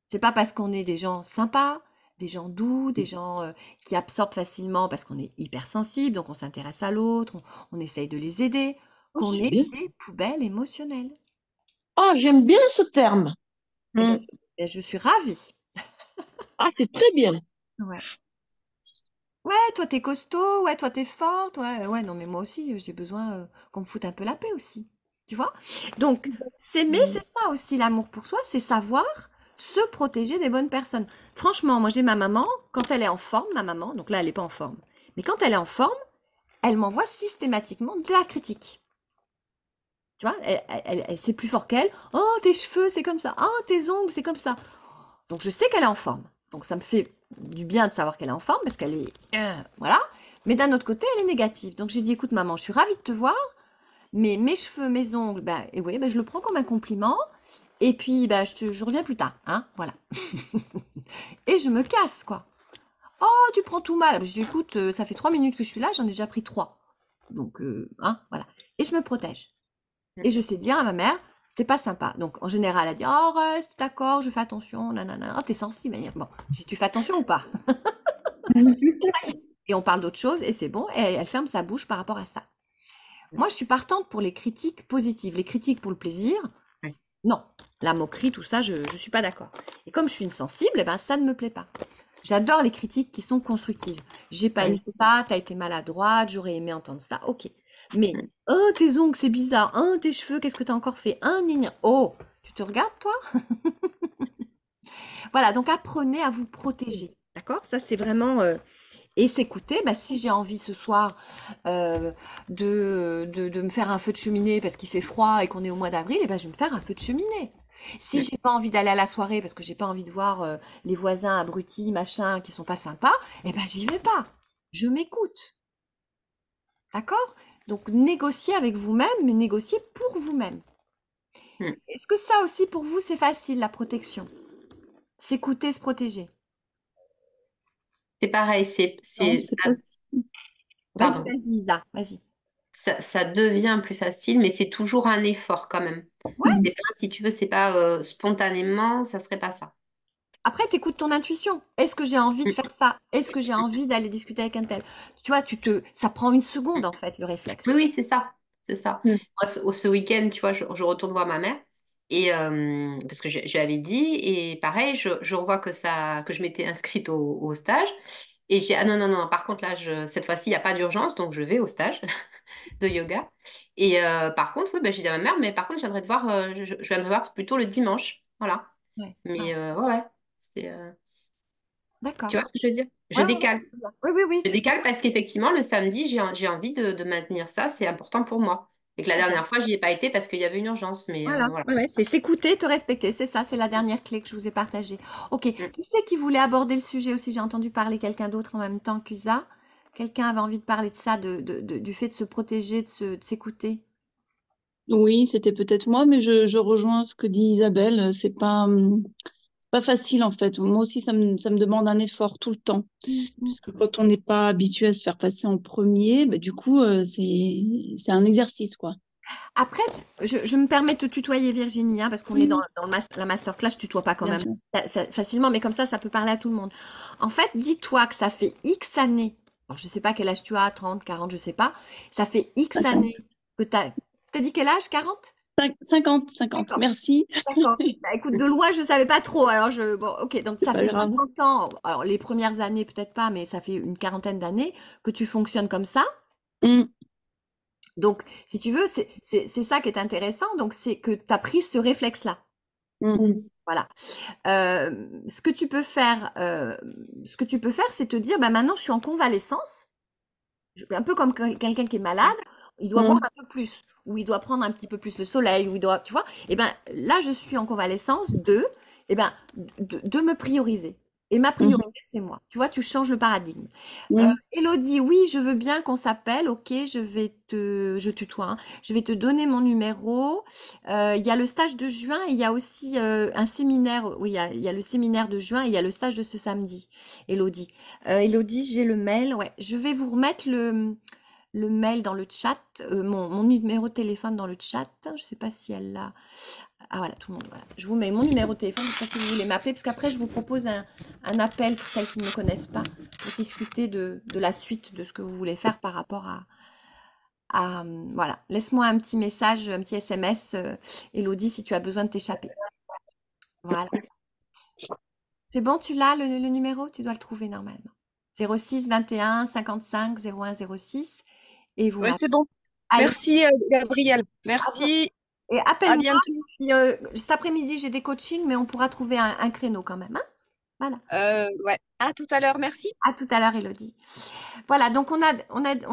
C'est pas parce qu'on est des gens sympas, des gens doux, des gens qui absorbent facilement parce qu'on est hypersensible, donc on s'intéresse à l'autre, on essaye de les aider, qu'on c'est est bien. des poubelles émotionnelles. Ah, j'aime bien ce terme. Eh ben, je suis ravie. Ah, c'est très bien. Ouais. Ouais, toi t'es costaud, ouais, toi t'es forte, ouais, non, mais moi aussi, j'ai besoin qu'on me foute un peu la paix aussi. Tu vois? Donc, s'aimer, c'est ça aussi, l'amour pour soi, c'est savoir se protéger des bonnes personnes. Franchement, moi j'ai ma maman, quand elle est en forme, ma maman, donc là elle n'est pas en forme, mais quand elle est en forme, elle m'envoie systématiquement de la critique. Tu vois, c'est plus fort qu'elle. Oh, tes cheveux, c'est comme ça. Oh, tes ongles, c'est comme ça. Donc je sais qu'elle est en forme. Donc ça me fait du bien de savoir qu'elle est en forme parce qu'elle est... voilà. Mais d'un autre côté, elle est négative. Donc j'ai dit, écoute maman, je suis ravie de te voir, mais mes cheveux, mes ongles, ben, et oui, ben, je le prends comme un compliment. Et puis, ben, je reviens plus tard. Hein, voilà. Et je me casse, quoi. Oh, tu prends tout mal. Je dis, écoute, ça fait 3 minutes que je suis là, j'en ai déjà pris 3. Donc, hein, voilà. Et je me protège. Et je sais dire à ma mère, t'es pas sympa. Donc, en général, elle dit, oh, reste, d'accord, je fais attention, nanana. Oh, t'es sensible. Bon, je dis, tu fais attention ou pas? Et on parle d'autre chose et c'est bon. Et elle ferme sa bouche par rapport à ça. Moi, je suis partante pour les critiques positives. Les critiques pour le plaisir, non. La moquerie, tout ça, je ne suis pas d'accord. Et comme je suis une sensible, eh ben, ça ne me plaît pas. J'adore les critiques qui sont constructives. J'ai pas aimé ça, t'as été maladroite, j'aurais aimé entendre ça, ok. Mais, oh, tes ongles, c'est bizarre. Oh, tes cheveux, qu'est-ce que t'as encore fait? Oh, tu te regardes, toi? Voilà, donc apprenez à vous protéger. D'accord? Ça, c'est vraiment. Et s'écouter, bah, si j'ai envie ce soir de me faire un feu de cheminée parce qu'il fait froid et qu'on est au mois d'avril, et ben, je vais me faire un feu de cheminée. Si j'ai pas envie d'aller à la soirée parce que j'ai pas envie de voir les voisins abrutis, machin, qui sont pas sympas, et ben, j'y vais pas. Je m'écoute. D'accord? Donc, négociez avec vous-même, mais négociez pour vous-même. Mm. Est-ce que ça aussi, pour vous, c'est facile, la protection? S'écouter, se protéger. C'est pareil, Non, c'est pas... Vas-y, pardon. vas-y, Isa, vas-y. Ça devient plus facile, mais c'est toujours un effort quand même. Ouais. C'est pas, si tu veux, c'est pas spontanément, ça serait pas ça. Après, tu écoutes ton intuition. Est-ce que j'ai envie de Mm. faire ça? Est-ce que j'ai envie d'aller discuter avec un tel? Tu vois, ça prend une seconde, en fait, le réflexe. Oui, oui, c'est ça. C'est ça. Mm. Moi, ce week-end, tu vois, je retourne voir ma mère. Et parce que je lui avais dit, et pareil, je revois que je m'étais inscrite au stage. Et j'ai, ah non, non, non, par contre, là, cette fois-ci, il n'y a pas d'urgence, donc je vais au stage de yoga. Et par contre, oui, bah, j'ai dit à ma mère, mais par contre, je viendrai te voir, je viendrai voir plutôt le dimanche. Voilà. Ouais. Mais ouais, ouais, c'est, D'accord. tu vois ce que je veux dire? Je Ouais, ouais, ouais, décale. très bien. Oui, oui, oui, Je tout décale parce qu'effectivement, le samedi, j'ai envie de maintenir ça, c'est important pour moi. Et que la très bien. dernière fois, j'y ai pas été parce qu'il y avait une urgence, mais Voilà. voilà. Ouais, ouais, c'est s'écouter, te respecter. C'est ça, c'est la dernière clé que je vous ai partagée. Ok. Mm. Qui c'est qui voulait aborder le sujet aussi? J'ai entendu parler quelqu'un d'autre en même temps qu'Usa. Quelqu'un avait envie de parler de ça, du fait de se protéger, de s'écouter. Oui, c'était peut-être moi, mais je rejoins ce que dit Isabelle. C'est pas facile en fait. Moi aussi, ça me demande un effort tout le temps. Mhm. Puisque quand on n'est pas habitué à se faire passer en premier, bah, du coup, c'est un exercice, quoi. Après, je me permets de te tutoyer, Virginie, hein, parce qu'on est Oui, dans la masterclass, je tutoie pas quand bien même sûr. facilement, mais comme ça peut parler à tout le monde. En fait, dis-toi que ça fait X années, alors je sais pas quel âge tu as, 30, 40, je sais pas, ça fait X 50. années que t'as dit quel âge, 40? 50. D'accord, Merci. d'accord. Bah écoute, de loin, je savais pas trop, bon, ok, donc C'est ça pas fait grave. 50 ans, alors les premières années peut-être pas, mais ça fait une quarantaine d'années que tu fonctionnes comme ça. Mm, Donc, si tu veux, c'est ça qui est intéressant. Donc, c'est que tu as pris ce réflexe-là. mm. Voilà. Ce que tu peux faire, c'est te dire, bah, maintenant, je suis en convalescence. Un peu comme quelqu'un qui est malade, il doit boire Mm, un peu plus, ou il doit prendre un petit peu plus de soleil, ou il doit, tu vois. Et ben, là, je suis en convalescence eh ben, de me prioriser. Et ma mhm, priorité, c'est moi. Tu vois, tu changes le paradigme. mm, Élodie, oui, je veux bien qu'on s'appelle. Ok, je tutoie, hein. Je vais te donner mon numéro. Il y a le stage de juin et il y a aussi un séminaire. Oui, il y a le séminaire de juin et il y a le stage de ce samedi. Élodie, Élodie, j'ai le mail. Ouais, je vais vous remettre le mail dans le chat, mon numéro de téléphone dans le chat. Je sais pas si elle l'a. Ah voilà, tout le monde. Voilà. Je vous mets mon numéro de téléphone, je sais pas si vous voulez m'appeler, parce qu'après je vous propose un appel pour celles qui ne me connaissent pas, pour discuter de la suite de ce que vous voulez faire par rapport voilà. Laisse-moi un petit message, un petit SMS, Elodie, si tu as besoin de t'échapper. Voilà. C'est bon, tu l'as le numéro? Tu dois le trouver normalement. 06 21 55 01 06 et vous Oui, m'appelez. c'est bon. Allez, Merci, Gabriel. Merci. et À appelle-moi. bientôt. Puis, cet après-midi, j'ai des coachings, mais on pourra trouver un créneau quand même, hein. Voilà. Ouais. À tout à l'heure. Merci. À tout à l'heure, Elodie. Voilà, donc on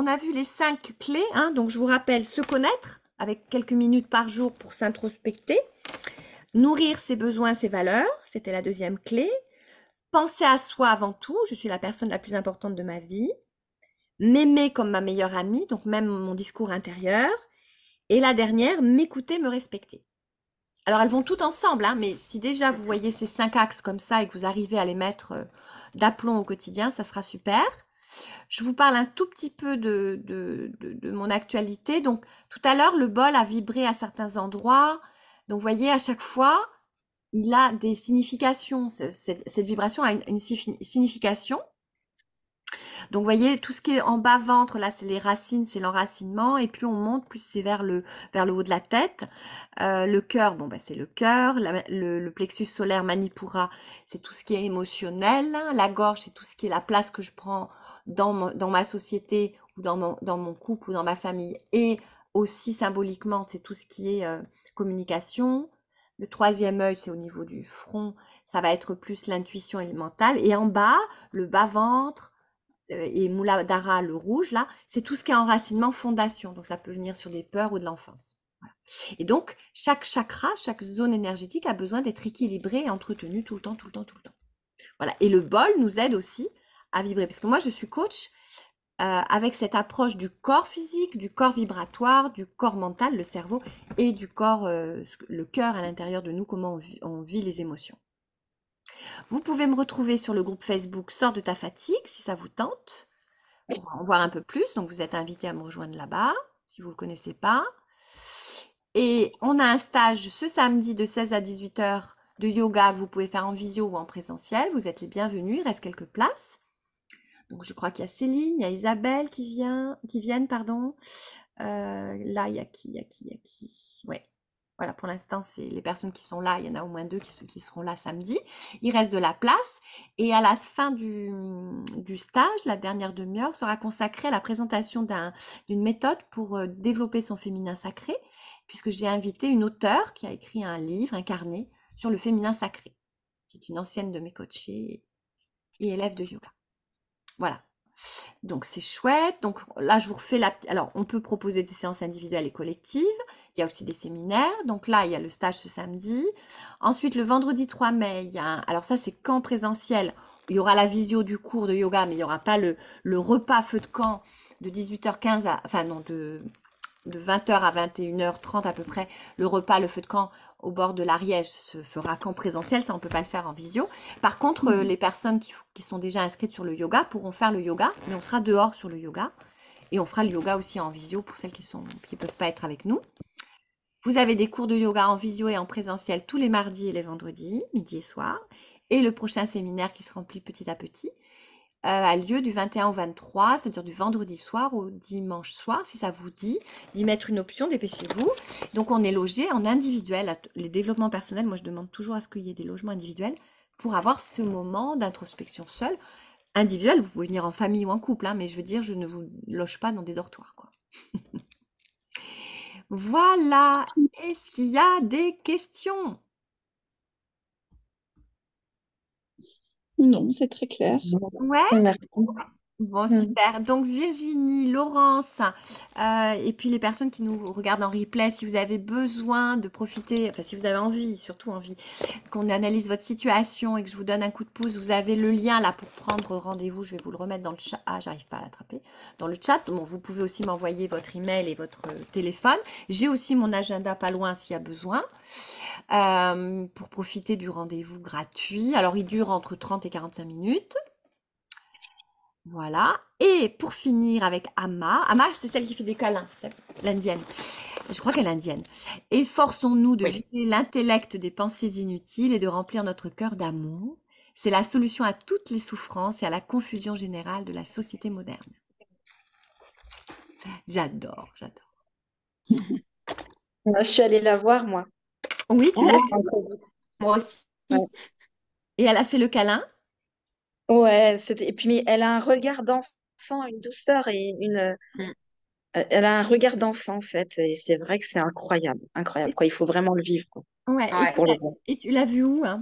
a vu les 5 clés, hein. Donc je vous rappelle, se connaître avec quelques minutes par jour pour s'introspecter, nourrir ses besoins, ses valeurs, c'était la deuxième clé, penser à soi avant tout, je suis la personne la plus importante de ma vie, m'aimer comme ma meilleure amie, donc même mon discours intérieur, et la dernière, m'écouter, me respecter. Alors elles vont toutes ensemble, hein, mais si déjà vous voyez ces 5 axes comme ça et que vous arrivez à les mettre d'aplomb au quotidien, ça sera super. Je vous parle un tout petit peu de mon actualité. Donc, tout à l'heure, le bol a vibré à certains endroits. Donc, vous voyez, à chaque fois, il a des significations. Cette vibration a une signification. Donc, vous voyez, tout ce qui est en bas ventre, là, c'est les racines, c'est l'enracinement. Et plus on monte, plus c'est vers le haut de la tête. Le cœur, bon, bah, c'est le cœur. Le plexus solaire Manipura, c'est tout ce qui est émotionnel. La gorge, c'est tout ce qui est la place que je prends dans ma société ou dans mon couple ou dans ma famille. Et aussi symboliquement, c'est tout ce qui est communication. Le troisième œil, c'est au niveau du front, ça va être plus l'intuition et le mental. Et en bas, le bas-ventre et Muladhara, le rouge, là, c'est tout ce qui est enracinement, fondation. Donc, ça peut venir sur des peurs ou de l'enfance. Voilà. Et donc, chaque chakra, chaque zone énergétique a besoin d'être équilibrée et entretenue tout le temps, tout le temps, tout le temps. Voilà. Et le bol nous aide aussi à vibrer. Parce que moi, je suis coach avec cette approche du corps physique, du corps vibratoire, du corps mental, le cerveau, et du corps, le cœur à l'intérieur de nous, comment on vit les émotions. Vous pouvez me retrouver sur le groupe Facebook Sors de ta fatigue, si ça vous tente, pour en voir un peu plus. Donc, vous êtes invité à me rejoindre là-bas, si vous ne le connaissez pas. Et on a un stage ce samedi de 16 à 18 heures de yoga que vous pouvez faire en visio ou en présentiel. Vous êtes les bienvenus, il reste quelques places. Donc, je crois qu'il y a Céline, il y a Isabelle qui viennent, pardon. Là, il y a qui? Ouais. Voilà, pour l'instant, c'est les personnes qui sont là. Il y en a au moins 2 qui seront là samedi. Il reste de la place. Et à la fin du stage, la dernière demi-heure sera consacrée à la présentation d'une méthode pour développer son féminin sacré, puisque j'ai invité une auteure qui a écrit un livre, un carnet, sur le féminin sacré, qui est une ancienne de mes coachées et élève de yoga. Voilà. Donc, c'est chouette. Donc, là, je vous refais Alors, on peut proposer des séances individuelles et collectives. Il y a aussi des séminaires. Donc là, il y a le stage ce samedi. Ensuite, le vendredi 3 mai, il y a alors ça, c'est camp présentiel. Il y aura la visio du cours de yoga, mais il n'y aura pas le repas feu de camp de 18h15 de 20h à 21h30 à peu près. Le repas, le feu de camp au bord de l'Ariège se fera qu'en présentiel, ça on ne peut pas le faire en visio. Par contre, les personnes qui sont déjà inscrites sur le yoga pourront faire le yoga, mais on sera dehors sur le yoga. Et on fera le yoga aussi en visio pour celles qui ne peuvent pas être avec nous. Vous avez des cours de yoga en visio et en présentiel tous les mardis et les vendredis, midi et soir. Et le prochain séminaire qui se remplit petit à petit a lieu du 21 au 23, c'est-à-dire du vendredi soir au dimanche soir, si ça vous dit d'y mettre une option, dépêchez-vous. Donc, on est logé en individuel. Les développements personnels, moi, je demande toujours à ce qu'il y ait des logements individuels pour avoir ce moment d'introspection seul. Individuel, vous pouvez venir en famille ou en couple, hein, mais je veux dire, je ne vous loge pas dans des dortoirs, quoi. Voilà. Est-ce qu'il y a des questions? Non, c'est très clair. Ouais. Merci. Bon, super. Donc, Virginie, Laurence, et puis les personnes qui nous regardent en replay, si vous avez besoin de profiter, enfin, si vous avez envie, surtout envie, qu'on analyse votre situation et que je vous donne un coup de pouce, vous avez le lien là pour prendre rendez-vous. Je vais vous le remettre dans le chat. Ah, j'arrive pas à l'attraper. Dans le chat. Bon, vous pouvez aussi m'envoyer votre email et votre téléphone. J'ai aussi mon agenda pas loin s'il y a besoin, pour profiter du rendez-vous gratuit. Alors, il dure entre 30 et 45 minutes. Voilà. Et pour finir avec Amma. Amma, c'est celle qui fait des câlins, l'indienne. Je crois qu'elle est indienne. Efforçons-nous de vider l'intellect des pensées inutiles et de remplir notre cœur d'amour. C'est la solution à toutes les souffrances et à la confusion générale de la société moderne. J'adore, j'adore. Je suis allée la voir, moi. Oui, tu l'as vu? Moi aussi. Ouais. Et elle a fait le câlin? Ouais, et puis mais elle a un regard d'enfant, une douceur et Mm. elle a un regard d'enfant en fait, et c'est vrai que c'est incroyable, incroyable quoi. Il faut vraiment le vivre quoi, Ouais. Ouais. pour le voir. Et tu l'as vu où, hein?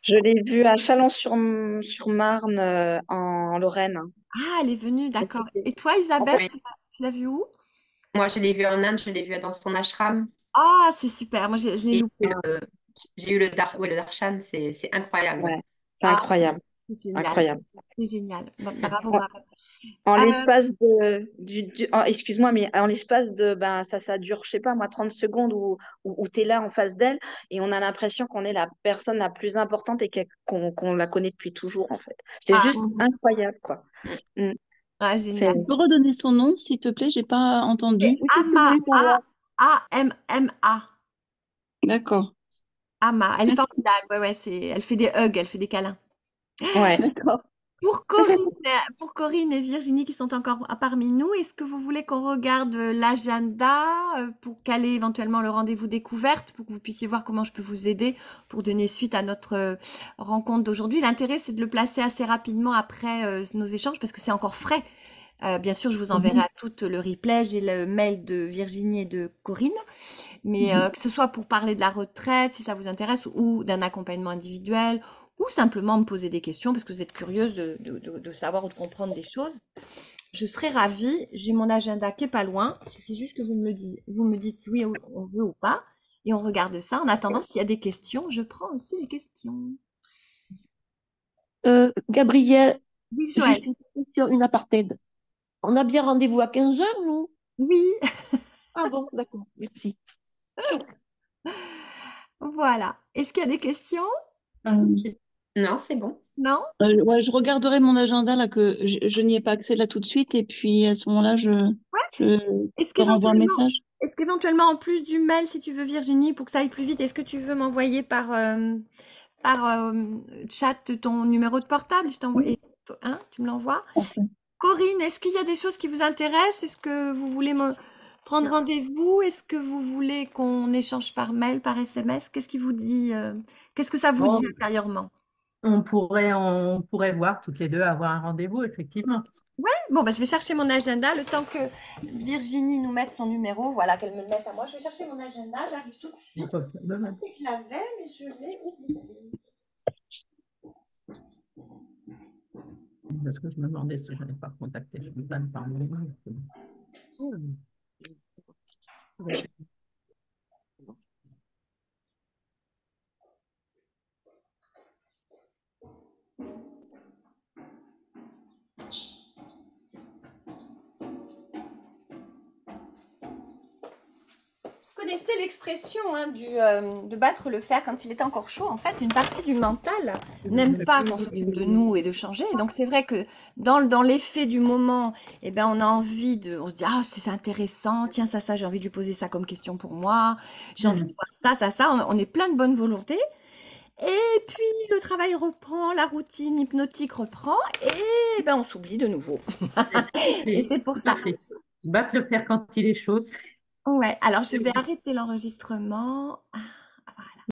Je l'ai vue à Chalon-sur-Marne, en Lorraine. Ah, elle est venue, d'accord. C'était- Et toi, En Isabelle, fait, tu l'as vu où? Moi, je l'ai vu en Inde, je l'ai vu dans son ashram. Ah, c'est super. Moi, je l'ai Et loupé. j'ai eu le darshan, c'est incroyable. ouais, c'est Ah, incroyable, c'est génial. incroyable. C'est génial. Bravo, En, bravo. en Euh, l'espace excuse-moi, mais en l'espace ben ça dure, je sais pas moi, 30 secondes où tu es là en face d'elle et on a l'impression qu'on est la personne la plus importante et qu'on la connaît depuis toujours en fait. C'est ah, juste incroyable quoi. Mm. ah, C'est génial. Tu peux redonner son nom, s'il te plaît? J'ai pas entendu. Amma, A-A-M-M-A. D'accord. Amma. Elle est Merci. formidable. Ouais, ouais, elle fait des hugs, elle fait des câlins. ouais. D'accord. Pour Corinne et Virginie qui sont encore parmi nous, est-ce que vous voulez qu'on regarde l'agenda pour caler éventuellement le rendez-vous découverte, pour que vous puissiez voir comment je peux vous aider pour donner suite à notre rencontre d'aujourd'hui? L'intérêt, c'est de le placer assez rapidement après nos échanges parce que c'est encore frais. Bien sûr, je vous enverrai à toutes le replay. J'ai le mail de Virginie et de Corinne. Mais que ce soit pour parler de la retraite, si ça vous intéresse, ou d'un accompagnement individuel, ou simplement me poser des questions parce que vous êtes curieuse de savoir ou de comprendre des choses, je serais ravie. J'ai mon agenda qui est pas loin. Il suffit juste que vous me dites oui, on veut ou pas. Et on regarde ça. En attendant, s'il y a des questions, je prends aussi les questions. Gabrielle, Oui, Joël. juste une question, une apartheid. On a bien rendez-vous à 15 heures, nous? Oui, Ah bon, d'accord, merci. voilà. Est-ce qu'il y a des questions? Non, c'est bon. Non? Ouais, je regarderai mon agenda là que je n'y ai pas accès là tout de suite et puis à ce moment-là je Est-ce te renvoie un qu'éventuellement, message. est-ce qu'éventuellement, en plus du mail, si tu veux, Virginie, pour que ça aille plus vite, est-ce que tu veux m'envoyer par chat ton numéro de portable? Je t'envoie, hein, tu me l'envoies? Parfait. Corinne, est-ce qu'il y a des choses qui vous intéressent? Est-ce que vous voulez me prendre rendez-vous? Est-ce que vous voulez qu'on échange par mail, par SMS? Qu'est-ce qui vous dit, qu'est-ce que ça vous dit Bon, intérieurement? on pourrait voir toutes les deux, avoir un rendez-vous, effectivement. Bon, bah, je vais chercher mon agenda le temps que Virginie nous mette son numéro. Voilà, qu'elle me le mette à moi. Je vais chercher mon agenda. J'arrive tout de suite. Je pensais que je l'avais, mais je l'ai oublié. Parce que je me demandais si je n'avais pas contacté. Je ne peux pas me parler. Vous connaissez l'expression hein, de battre le fer quand il est encore chaud. En fait, une partie du mental n'aime pas qu'on s'occupe de nous et de changer. Et donc, c'est vrai que dans l'effet du moment, eh ben, on a envie on se dit, ah, c'est intéressant, tiens, ça, j'ai envie de lui poser ça comme question pour moi, j'ai envie de voir ça. On est plein de bonne volonté. Et puis, le travail reprend, la routine hypnotique reprend, et ben, on s'oublie de nouveau. Et c'est pour ça. Battre le fer quand il est chaud. Ouais, alors je vais arrêter l'enregistrement.